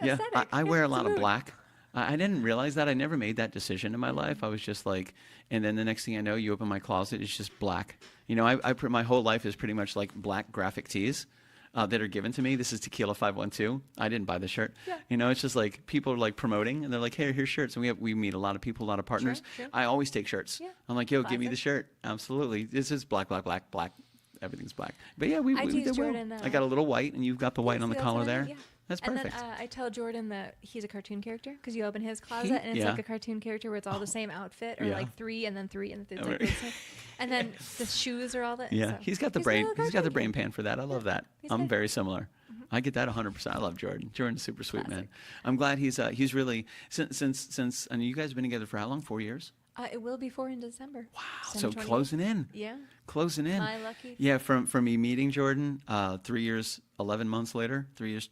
Yeah, aesthetic. I wear a It's lot of mood. black. I didn't realize that. I never made that decision in my life. I was just like, and then the next thing I know, you open my closet, it's just black. You know, my whole life is pretty much like black graphic tees. that are given to me. This is Tequila 512. I didn't buy the shirt. Yeah. You know, it's just like people are like promoting, and they're like, "Hey, here's shirts." And we meet a lot of people, a lot of partners. Sure. I always take shirts. Yeah. I'm like, "Yo, give me the Classic. shirt." Absolutely. This is black. Everything's black. But yeah, I they tease will. Jordan, I got a little white, and you've got the white on the That's collar what I there. mean, yeah. That's And perfect. then I tell Jordan that he's a cartoon character because you open his closet and it's Yeah. like a cartoon character where it's all the same outfit, or Yeah. like three and then three and it's Oh, like right. the same. And then the shoes are all that. Yeah, so he's got the a brain. little He's got the cartoon brain kid. pan for that. I love that. He's I'm good. very similar. I get that 100%. I love Jordan. Jordan's super sweet, man. Classic. I'm glad he's really since and you guys have been together for how long? 4 years? It will be 4 in December. Wow. December So 28th. closing in. Yeah. Closing in. My lucky. Yeah, from me meeting Jordan, 3 years, 11 months later, 3 years,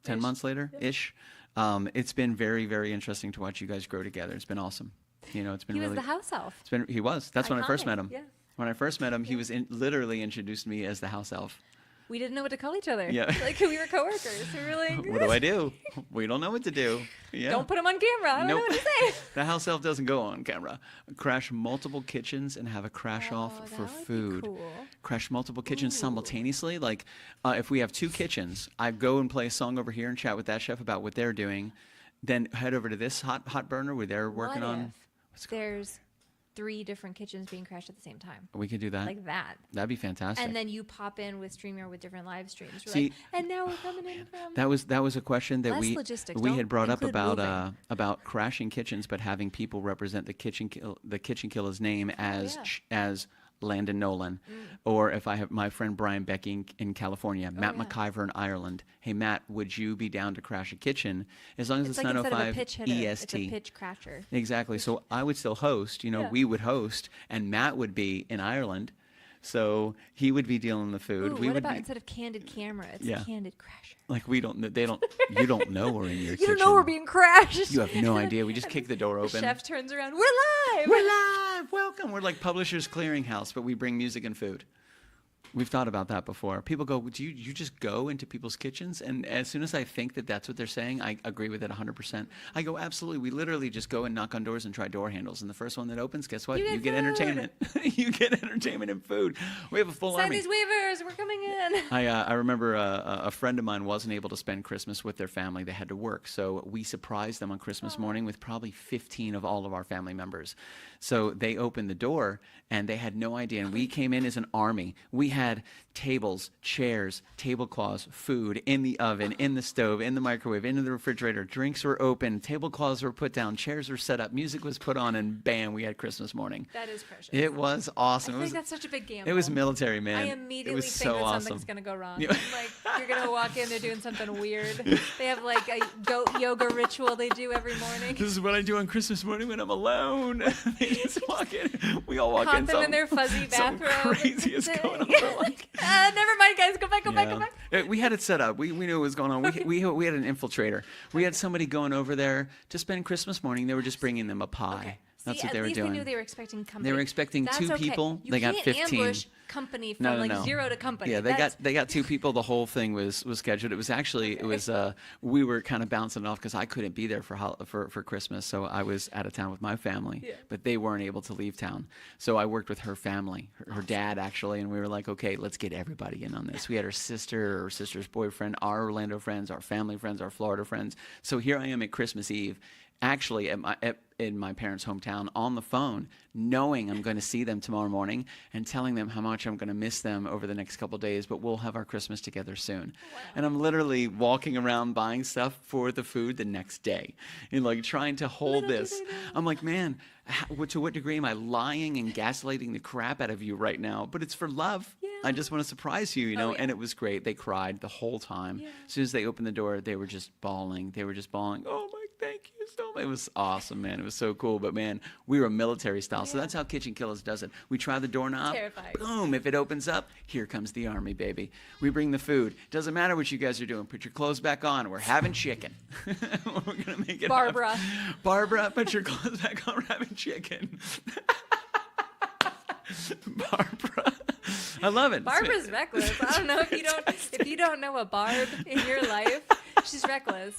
10 Ish. months later, ish. It's been very, very interesting to watch you guys grow together. It's been awesome. You know, it's been He was really. the house elf. He was. That's when I first Iconic, met him. yeah. When I first met him, he was literally introduced me as the house elf. We didn't know what to call each other. Yeah. Like we were coworkers. We were like, What do I do? We don't know what to do. Yeah. don't put him on camera. I don't know Nope. what to say. The house elf doesn't go on camera. Crash multiple kitchens and have a crash off Oh, for that would be food. cool. Crash multiple kitchens simultaneously. Like if we have 2 kitchens, I go and play a song over here and chat with that chef about what they're doing. Then head over to this hot burner where they're working What on. if there's 3 different kitchens being crashed at the same time? We could do that. Like that. That'd be fantastic. And then you pop in with StreamYard with different live streams. We're See, like, and now we're coming in from. That was a question that Less we logistics. we Don't had brought up include about crashing kitchens, but having people represent the kitchen killer's name as yeah. as Landon Nolan, or if I have my friend Brian Becky in California, Matt yeah. McIver in Ireland. Hey Matt, would you be down to crash a kitchen as long as It's it's, like instead of a 905 pitch hitter, EST? it's a pitch crasher. Exactly. So I would still host. You know, Yeah. we would host, and Matt would be in Ireland, so he would be dealing the food. Ooh, we what would about be instead of candid camera, it's Yeah. a candid crasher? like we don't. They don't. You don't know we're in your You kitchen. don't know we're being crashed. You have no idea. We just kick the door The open. chef turns around. We're live. We're live. Welcome. We're like Publishers Clearinghouse, but we bring music and food. We've thought about that before. People go, do you just go into people's kitchens? And as soon as I think that that's what they're saying, I agree with it 100%. I go, absolutely. We literally just go and knock on doors and try door handles. And the first one that opens, guess what? You You get get food. entertainment. You get entertainment and food. We have a full Sign army. these waivers. We're coming in. I remember a friend of mine wasn't able to spend Christmas with their family. They had to work. So we surprised them on Christmas morning with probably 15 of all of our family members. So they opened the door and they had no idea. And we came in as an army. We had tables, chairs, tablecloths, food in the oven, in the stove, in the microwave, into the refrigerator. Drinks were open, tablecloths were put down, chairs were set up, music was put on, and bam, we had Christmas morning. That is precious. It was awesome. I It think was, that's such a big gamble. it was military, man. I It immediately was think so that awesome. something's gonna go wrong. Yeah. Like you're gonna walk in, they're doing something weird. They have like a goat yoga ritual they do every morning. This is what I do on Christmas morning when I'm alone. They just walk in. We all walk Caught in. them in their fuzzy something bathrobe. crazy is Thing. going on. We're like, Never mind, guys. Go back. Go back. Go yeah. back. We had it set up. We knew what was going on. We had an infiltrator. We had somebody going over there to spend Christmas morning. They were just bringing them a pie. Okay. That's See, what they were at least doing. they knew they were expecting company. They were expecting That's 2 okay. people. You They got can't 15. ambush company from No, like no. 0 to company. Yeah, they That's- got 2 people. The whole thing was scheduled. It was actually it was we were kind of bouncing it off because I couldn't be there for Christmas, so I was out of town with my family. Yeah. But they weren't able to leave town, so I worked with her family, her dad actually, and we were like, okay, let's get everybody in on this. We had her sister's boyfriend, our Orlando friends, our family friends, our Florida friends. So here I am at Christmas Eve, actually in my parents' hometown on the phone, knowing I'm going to see them tomorrow morning and telling them how much I'm going to miss them over the next couple of days, but we'll have our Christmas together soon. And I'm literally walking around buying stuff for the food the next day and like trying to hold this. I'm like, man, to what degree am I lying and gaslighting the crap out of you right now? But it's for love. Yeah. I just want to surprise you, you know, yeah. and it was great. They cried the whole time. Yeah. As soon as they opened the door, they were just bawling. Oh my, thank you so much. It was awesome, man. It was so cool. But man, we were military style. So that's how Kitchen Killers does it. We try the doorknob. Terrifying. Boom. If it opens up, here comes the army, baby. We bring the food. Doesn't matter what you guys are doing. Put your clothes back on. We're having chicken. We're going to make it Barbara. happen. Barbara, put your clothes back on. We're having chicken. Barbara. I love it. Barbara's reckless. I don't know if you don't know a Barb in your life. She's reckless.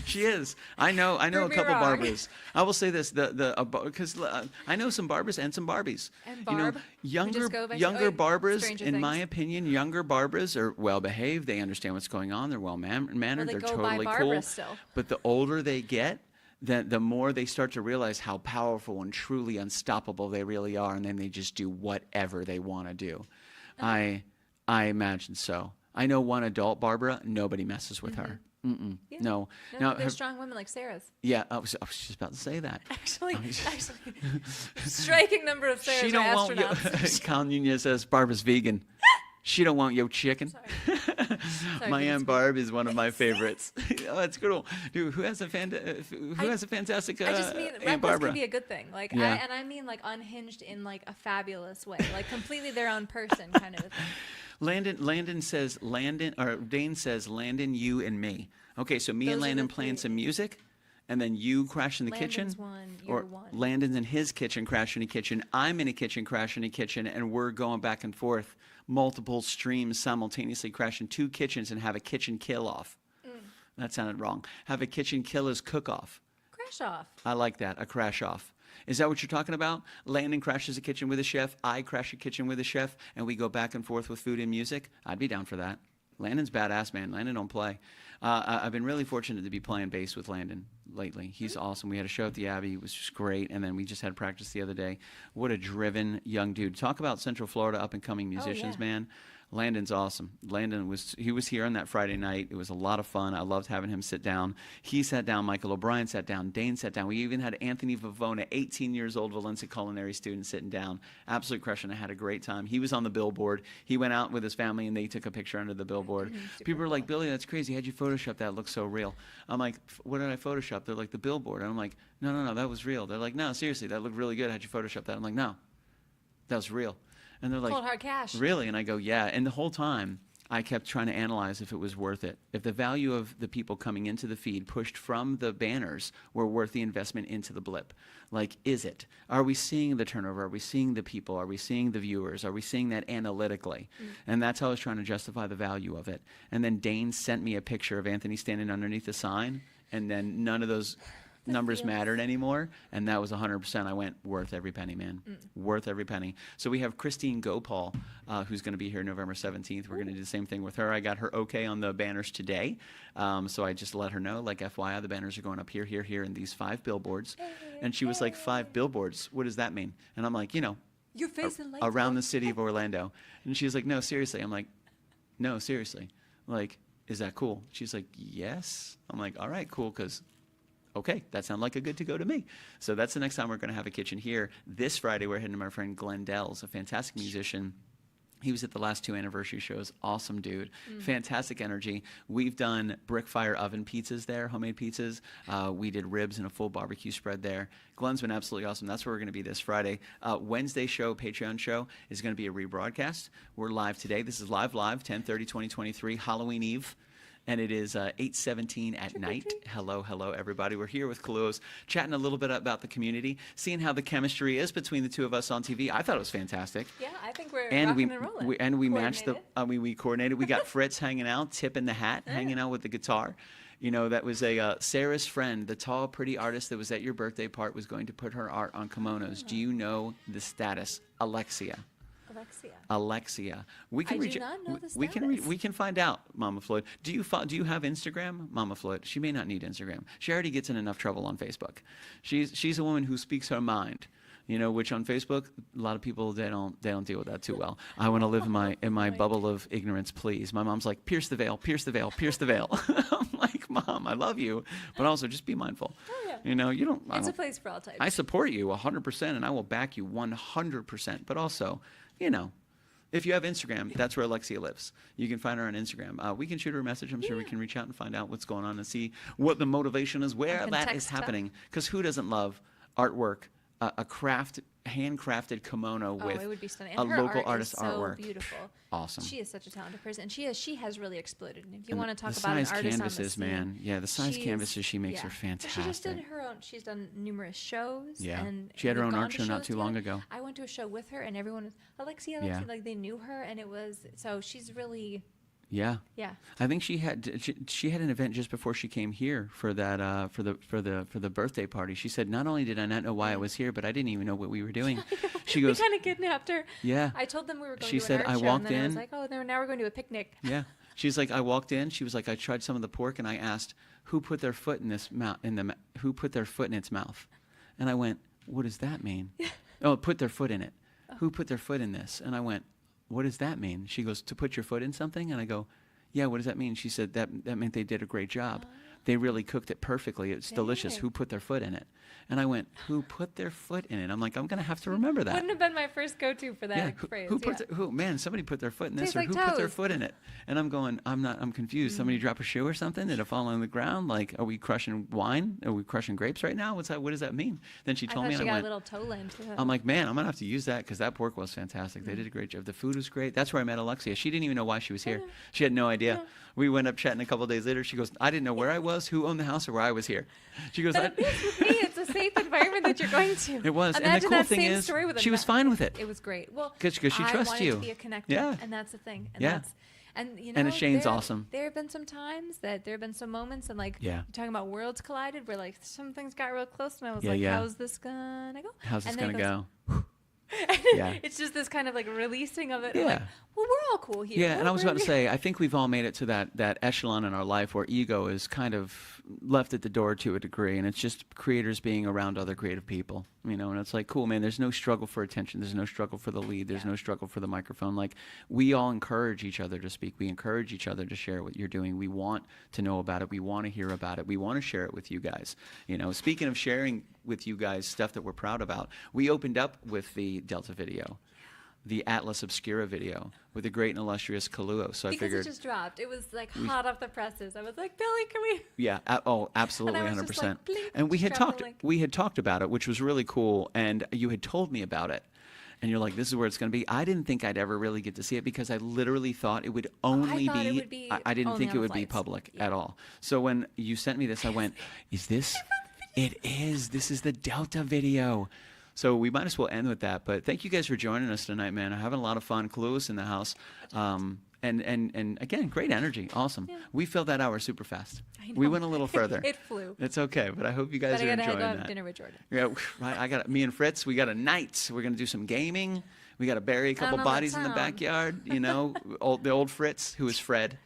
She is. I know a Prove me couple wrong. Barbaras. I will say this: because I know some Barbaras and some Barbies. And You know, Barb, who younger just go back to- younger oh, Barbaras, Stranger in my Things. opinion, younger Barbaras are well behaved. They understand what's going on. They're well mannered. Well, they They're go by totally Barbara cool. still. But the older they get, the more they start to realize how powerful and truly unstoppable they really are, and then they just do whatever they want to do. Uh-huh. I imagine so. I know one adult Barbara. Nobody messes with her. Yeah. No. No, Now, they're strong women like Sarah's. yeah, I was just about to say that. Actually, striking number of Sarah's She don't are want yo. astronauts. Colin Nunez says Barbara's vegan. She don't want yo chicken. Sorry, My vegan Aunt sweet. Barb is one of my favorites. Oh, that's cool. Dude, who has a fantastic I just mean Aunt reckless Barbara? can be a good thing. Like, Yeah. I mean like unhinged in like a fabulous way, like completely their own person kind of a thing. Dane says Landon, you and me. Okay, so me and Those are Landon the playing three. some music, and then you crash in the Landon's kitchen. one, Or you're one. Landon's in his kitchen, crash in the kitchen. I'm in a kitchen, crash in a kitchen, and we're going back and forth, multiple streams simultaneously, crashing 2 kitchens and have a kitchen kill off. That sounded wrong. Have a kitchen killers cook off. Crash off. I like that, a crash off. Is that what you're talking about? Landon crashes a kitchen with a chef, I crash a kitchen with a chef, and we go back and forth with food and music? I'd be down for that. Landon's badass, man. Landon don't play. I've been really fortunate to be playing bass with Landon lately. He's awesome. We had a show at the Abbey. It was just great. And then we just had practice the other day. What a driven young dude. Talk about Central Florida up-and-coming musicians, yeah. man. Landon's awesome. Landon was here on that Friday night. It was a lot of fun. I loved having him sit down. He sat down. Michael O'Brien sat down. Dane sat down. We even had Anthony Vivona, 18 years old Valencia culinary student, sitting down. Absolute crushing. I had a great time. He was on the billboard. He went out with his family and they took a picture under the billboard. People were like, Billy, that's crazy. How'd you Photoshop that? It looks so real. I'm like, what did I Photoshop? They're like, the billboard. And I'm like, no, that was real. They're like, no, seriously, that looked really good. How'd you Photoshop that? I'm like, no, that was real. And they're like, Cold hard cash. really? And I go, yeah. And the whole time, I kept trying to analyze if it was worth it. If the value of the people coming into the feed pushed from the banners were worth the investment into the blip. Like, is it? Are we seeing the turnover? Are we seeing the people? Are we seeing the viewers? Are we seeing that analytically? And that's how I was trying to justify the value of it. And then Dane sent me a picture of Anthony standing underneath the sign, and then none of those numbers mattered anymore, and that was 100%. I went, worth every penny, man. Worth every penny. So we have Christine Gopal, who's going to be here November 17th. We're going to do the same thing with her. I got her okay on the banners today, so I just let her know, like, FYI, the banners are going up here, here, here, and these 5 billboards. And she was like, 5 billboards? What does that mean? And I'm like, Your face and lights. around the city of Orlando. And she's like, no, seriously. I'm like, no, seriously. Like, is that cool? She's like, yes. I'm like, all right, cool, because okay, that sounds like a good to go to me. So that's the next time we're going to have a kitchen here. This Friday, we're heading to my friend Glenn Dell's, a fantastic musician. He was at the last 2 anniversary shows. Awesome dude. Fantastic energy. We've done brick fire oven pizzas there, homemade pizzas. We did ribs and a full barbecue spread there. Glenn's been absolutely awesome. That's where we're going to be this Friday. Wednesday show, Patreon show, is going to be a rebroadcast. We're live today. This is live, 10/30/2023, Halloween Eve. And it is 8:17 at night. Hello, everybody. We're here with KALUOHS, chatting a little bit about the community, seeing how the chemistry is between the 2 of us on TV. I thought it was fantastic. Yeah, I think we're And rocking and rolling. we matched the. Coordinated. We coordinated. We got Fritz hanging out, Tip in the hat, hanging out with the guitar. You know, that was a Sarah's friend, the tall, pretty artist that was at your birthday part, was going to put her art on kimonos. Do you know the status? Alexia. We can I reach do not know the we can find out, Mama Floyd. Do you have Instagram, Mama Floyd? She may not need Instagram. She already gets in enough trouble on Facebook. She's a woman who speaks her mind. You know, which on Facebook, a lot of people they don't deal with that too well. I want to live in my bubble of ignorance, please. My mom's like, pierce the veil, pierce the veil, pierce the veil. I'm like, Mom, I love you, but also just be mindful. Oh, yeah. You know, It's a place for all types. I support you 100%, and I will back you 100%. But also, you know, if you have Instagram, that's where Alexia lives. You can find her on Instagram. We can shoot her a message. I'm sure we can reach out and find out what's going on and see what the motivation is, where can that is text her. happening. Because who doesn't love artwork, a handcrafted kimono with it would be stunning. a And her local art artist is so artwork? beautiful. Awesome. She is such a talented person, and she has really exploded. And if you And want to talk the about an size artist canvases, on the scene, man. Yeah, the size she's- canvases she makes yeah. are But fantastic. she just did her own. She's done numerous shows. Yeah. And She had her we've own gone art to show not shows too long together. ago. I went to a show with her, and everyone was Alexia, Yeah. like they knew her, and it was so she's really. Yeah. Yeah. I think she had an event just before she came here for that for the birthday party. She said, not only did I not know why I was here, but I didn't even know what we were doing. She goes, We kind of kidnapped her. yeah. I told them we were going She to said, an I art show, walked and then I was in. like, oh, now we're going to a picnic. Yeah. She's like, I walked in. She was like, I tried some of the pork, and I asked, who put their foot in this who put their foot in its mouth? And I went, what does that mean? Oh, put their foot in it. Who put their foot in this? And I went, what does that mean? She goes, to put your foot in something? And I go, yeah, what does that mean? She said, that meant they did a great job. They really cooked it perfectly. It's delicious. Dang. Who put their foot in it? And I went, who put their foot in it? I'm like, I'm going to have to remember that. Wouldn't have been my first go-to for that Yeah, phrase. man, somebody put their foot in this, Tastes or like who put their toes. foot in it? And I'm going, I'm confused. Somebody drop a shoe or something? Did it fall on the ground? Like, are we crushing wine? Are we crushing grapes right now? What does that mean? Then she I told thought me, she and got I a went, little toe lame too. I'm like, man, I'm going to have to use that because that pork was fantastic. They did a great job. The food was great. That's where I met Alexia. She didn't even know why she was here. She had no idea. We went up chatting a couple of days later. She goes, I didn't know where I was, who owned the house, or where I was here. She goes, But at least with me, it's a safe environment that you're going to. It was. And the Imagine cool that thing same is, story with she was fine with it. It was great. Well, 'Cause she trusts I wanted you. to be a connector, Yeah. and that's the thing. And Yeah. and you know, And Shane's awesome. There have been some times that there have been some moments, and like Yeah. you're talking about worlds collided, where like some things got real close, and I was Yeah, like, yeah. how's this gonna go? how's this And then going to it goes, go? Yeah. It's just this kind of like releasing of it. Yeah. I'm like, well, we're all cool here. Yeah, and I was about to We're- say, I think we've all made it to that echelon in our life where ego is kind of left at the door to a degree, and it's just creators being around other creative people, you know, and it's like, cool, man, there's no struggle for attention, there's no struggle for the lead, there's no struggle for the microphone. Like, we all encourage each other to speak, we encourage each other to share what you're doing, we want to know about it, we want to hear about it, we want to share it with you guys. You know, speaking of sharing with you guys stuff that we're proud about, we opened up with the Delta video, the Atlas Obscura video, with the great and illustrious KALUOHS. So I because figured, it just dropped. It was like hot off the presses. I was like, Billy, can we? yeah, absolutely, And I was 100%. just like, blink, and we had drop the talked, link. about it, which was really cool. And you had told me about it, and you're like, this is where it's going to be. I didn't think I'd ever really get to see it because I literally thought it would only thought it be. would be I didn't only think on it the would be flights. public Yeah. at all. So when you sent me this, I went, is this? It is. This is the Delta video. So we might as well end with that. But thank you guys for joining us tonight, man. I'm having a lot of fun. KALUOHS in the house. And again, great energy. Awesome. We filled that hour super fast. I We know. went a little further. It flew. It's okay, but I hope you guys But I are gotta enjoying go have that. dinner with Jordan. Yeah, right. Me and Fritz, we got a night. We're going to do some gaming. We got to bury a couple know that bodies in the sound. backyard, you know. The old Fritz, who is Fred.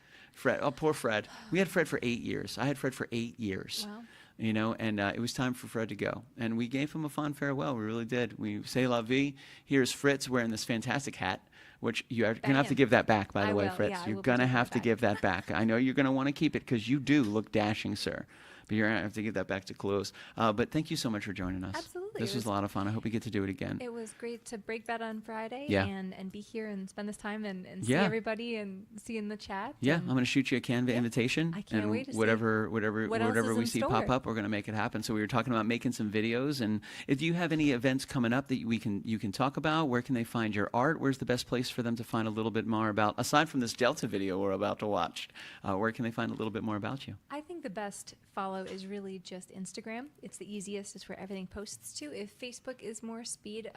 Oh, poor Fred. We had Fred for 8 years. I had Fred for 8 years. Wow. You know, and it was time for Fred to go. And we gave him a fond farewell. We really did. We say la vie. Here's Fritz wearing this fantastic hat, which you're going to have to him. give that back, by the I way, will. Fritz. Yeah, I You're will be going to taking have it to back. give that back. I know you're going to want to keep it because you do look dashing, sir. But you're going to have to give that back to KALUOHS. But thank you so much for joining us. Absolutely. This It was a was- lot of fun. I hope we get to do it again. It was great to break that on Friday Yeah. and be here and spend this time and see Yeah. everybody and see in the chat. Yeah, and I'm going to shoot you a Canva invitation, I can't and wait to see whatever what else whatever is we in see store. pop up, we're going to make it happen. So we were talking about making some videos, and if you have any events coming up that you can talk about, where can they find your art? Where's the best place for them to find a little bit more about, aside from this Delta video we're about to watch? Where can they find a little bit more about you? I think the best follow is really just Instagram. It's the easiest. It's where everything posts to. If Facebook is more speed,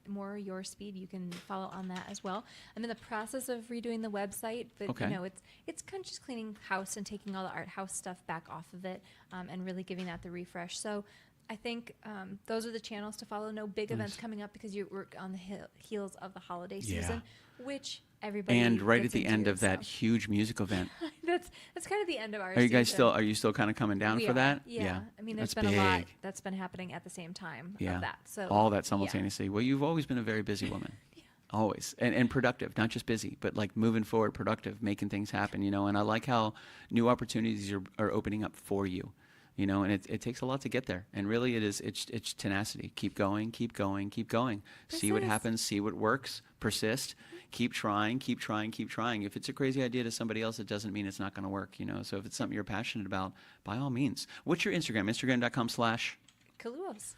more your speed, you can follow on that as well. I'm in the process of redoing the website, but Okay. you know, it's kind of just cleaning house and taking all the art house stuff back off of it, and really giving that the refresh. So I think those are the channels to follow. No big events coming up because we're on the heels of the holiday Yeah. season, which everybody And right at gets the into, end of that so. huge music event. that's kind of the end of our Are you guys season. are you still kind of coming down We for are, that? Yeah. I mean, there's That's been a lot big. that's been happening at the same time Yeah. of that. So All that yeah. simultaneously. Well, you've always been a very busy woman. Always. And productive, not just busy, but like moving forward, productive, making things happen, you know. And I like how new opportunities are opening up for you, you know, and it takes a lot to get there. And really it's tenacity. Keep going, keep going, keep going. See what Persist. happens, see what works, persist, keep trying, keep trying, keep trying. If it's a crazy idea to somebody else, it doesn't mean it's not going to work, you know. So if it's something you're passionate about, by all means. What's your Instagram? Instagram.com/ KALUOHS.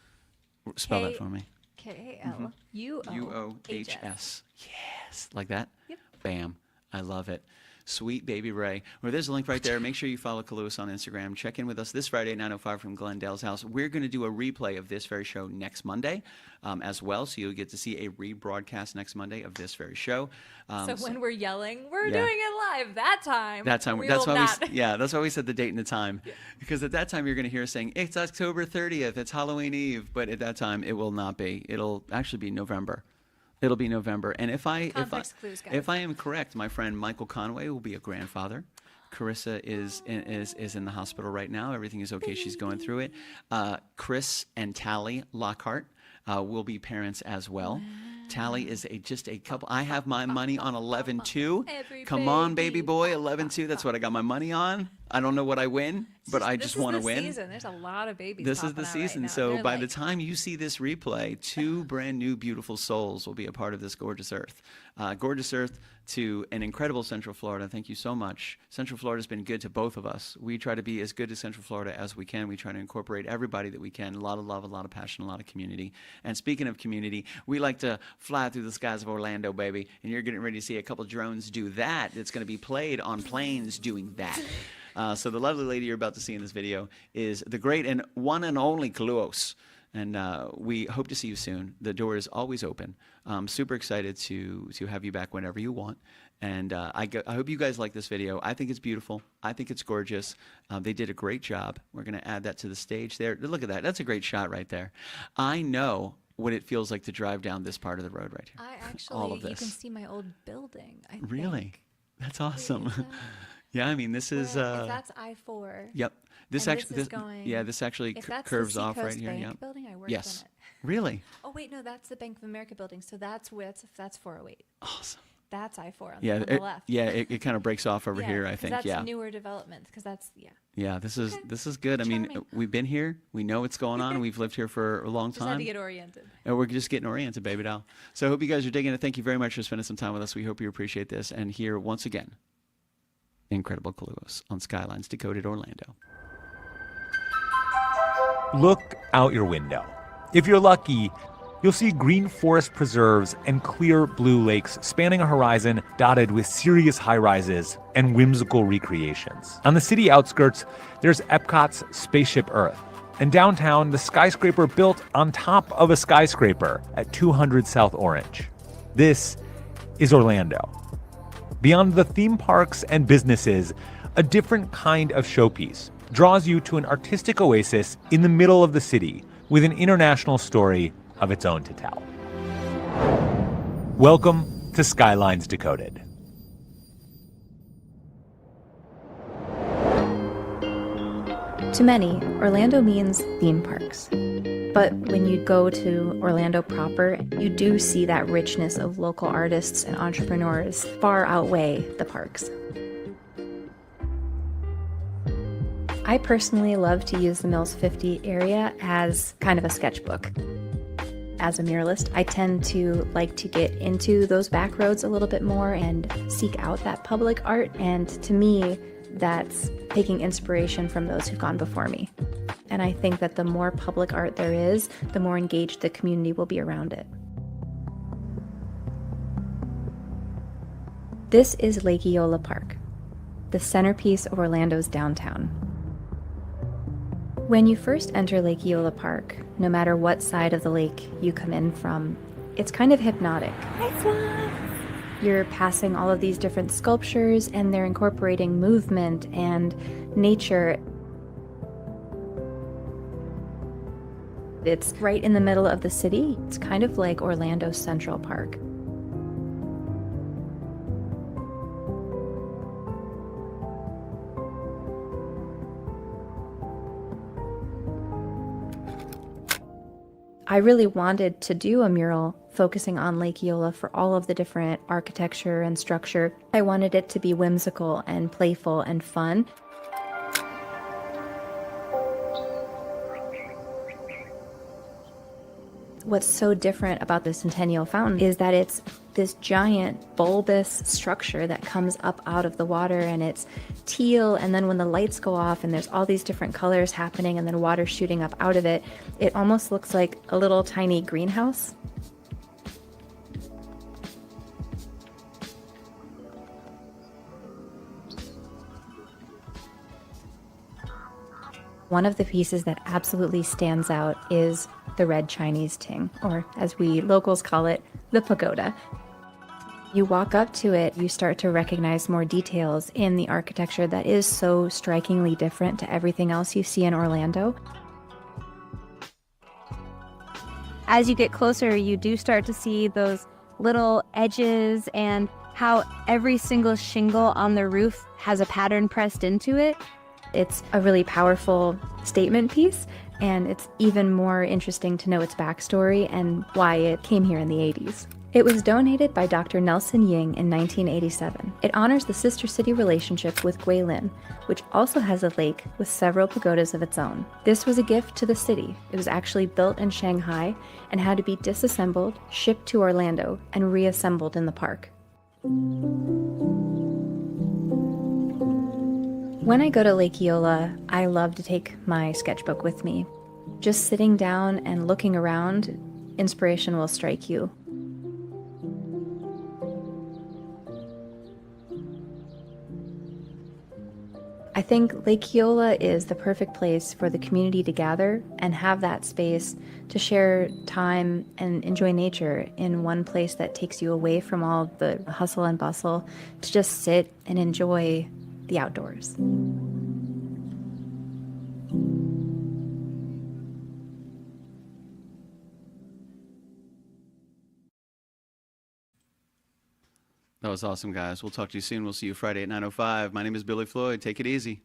spell that for me. KALUOHS. UOHS. Yes. Like that? Yep. Bam. I love it. Sweet Baby Ray. Well, there's a link right there. Make sure you follow KALUOHS on Instagram. Check in with us this Friday at 9:05 from Glendale's house. We're going to do a replay of this very show next Monday as well, so you'll get to see a rebroadcast next Monday of this very show. So when we're yelling, we're doing it live that time. That time. We That's will why not. that's why we said the date and the time. Yeah. Because at that time you're going to hear us saying it's October 30th, it's Halloween Eve, but at that time it will not be. It'll actually be November. It'll be November. And if I am correct, my friend Michael Conway will be a grandfather. Carissa is in the hospital right now. Everything is okay. She's going through it. Chris and Tally Lockhart will be parents as well. Wow. Tally is just a couple. I have my money on 11-2. Come on, baby boy, 11-2. That's what I got my money on. I don't know what I win, but I just want to win. This is the season. There's a lot of babies. This is the season. Right, so by the time you see this replay, 2 brand new beautiful souls will be a part of this gorgeous earth. Gorgeous earth to an incredible Central Florida. Thank you so much. Central Florida has been good to both of us. We try to be as good to Central Florida as we can. We try to incorporate everybody that we can. A lot of love, a lot of passion, a lot of community. And speaking of community, we like to fly through the skies of Orlando, baby. And you're getting ready to see a couple drones do that. It's going to be played on planes doing that. So the lovely lady you're about to see in this video is the great and one and only KALUOHS. And we hope to see you soon. The door is always open. I'm super excited to have you back whenever you want. And I hope you guys like this video. I think it's beautiful. I think it's gorgeous. They did a great job. We're going to add that to the stage there. Look at that. That's a great shot right there. I know what it feels like to drive down this part of the road right here. All of this. You can see my old building, I think. Really? That's awesome. Yeah, I mean, this is... if that's I-4. Yep. This actually If that's curves the off right Seacoast here. Bank Yeah. building, I worked Yes. in it. Really? Oh, wait, no, that's the Bank of America building. So that's 408. Awesome. That's I-4 on, Yeah, on the left. Yeah, it kind of breaks off over here, I think. That's newer development, because that's, Yeah, this is good. I mean, we've been here. We know what's going on. We've lived here for a long time. Just had to get oriented. And we're just getting oriented, baby doll. So I hope you guys are digging it. Thank you very much for spending some time with us. We hope you appreciate this. And here, once again, incredible KALUOHS on Skylines, Decoded Orlando. Look out your window. If you're lucky, you'll see green forest preserves and clear blue lakes spanning a horizon dotted with serious high-rises and whimsical recreations. On the city outskirts, there's Epcot's Spaceship Earth, and downtown, the skyscraper built on top of a skyscraper at 200 South Orange. This is Orlando. Beyond the theme parks and businesses, a different kind of showpiece draws you to an artistic oasis in the middle of the city with an international story of its own to tell. Welcome to Skylines Decoded. To many, Orlando means theme parks. But when you go to Orlando proper, you do see that richness of local artists and entrepreneurs far outweigh the parks. I personally love to use the Mills 50 area as kind of a sketchbook. As a muralist, I tend to like to get into those back roads a little bit more and seek out that public art, and to me, that's taking inspiration from those who've gone before me. And I think that the more public art there is, the more engaged the community will be around it. This is Lake Eola Park, the centerpiece of Orlando's downtown. When you first enter Lake Eola Park, no matter what side of the lake you come in from, it's kind of hypnotic. You're passing all of these different sculptures, and they're incorporating movement and nature. It's right in the middle of the city. It's kind of like Orlando Central Park. I really wanted to do a mural focusing on Lake Eola for all of the different architecture and structure. I wanted it to be whimsical and playful and fun. What's so different about the Centennial Fountain is that it's this giant bulbous structure that comes up out of the water, and it's teal, and then when the lights go off and there's all these different colors happening and then water shooting up out of it, it almost looks like a little tiny greenhouse. One of the pieces that absolutely stands out is the red Chinese ting, or as we locals call it, the pagoda. You walk up to it, you start to recognize more details in the architecture that is so strikingly different to everything else you see in Orlando. As you get closer, you do start to see those little edges and how every single shingle on the roof has a pattern pressed into it. It's a really powerful statement piece, and it's even more interesting to know its backstory and why it came here in the 80s. It was donated by Dr. Nelson Ying in 1987. It honors the sister city relationship with Guilin, which also has a lake with several pagodas of its own. This was a gift to the city. It was actually built in Shanghai and had to be disassembled, shipped to Orlando, and reassembled in the park. When I go to Lake Eola, I love to take my sketchbook with me. Just sitting down and looking around, inspiration will strike you. I think Lake Eola is the perfect place for the community to gather and have that space to share time and enjoy nature in one place that takes you away from all the hustle and bustle, to just sit and enjoy the outdoors. That was awesome, guys. We'll talk to you soon. We'll see you Friday at 9:05. My name is Billy Floyd. Take it easy.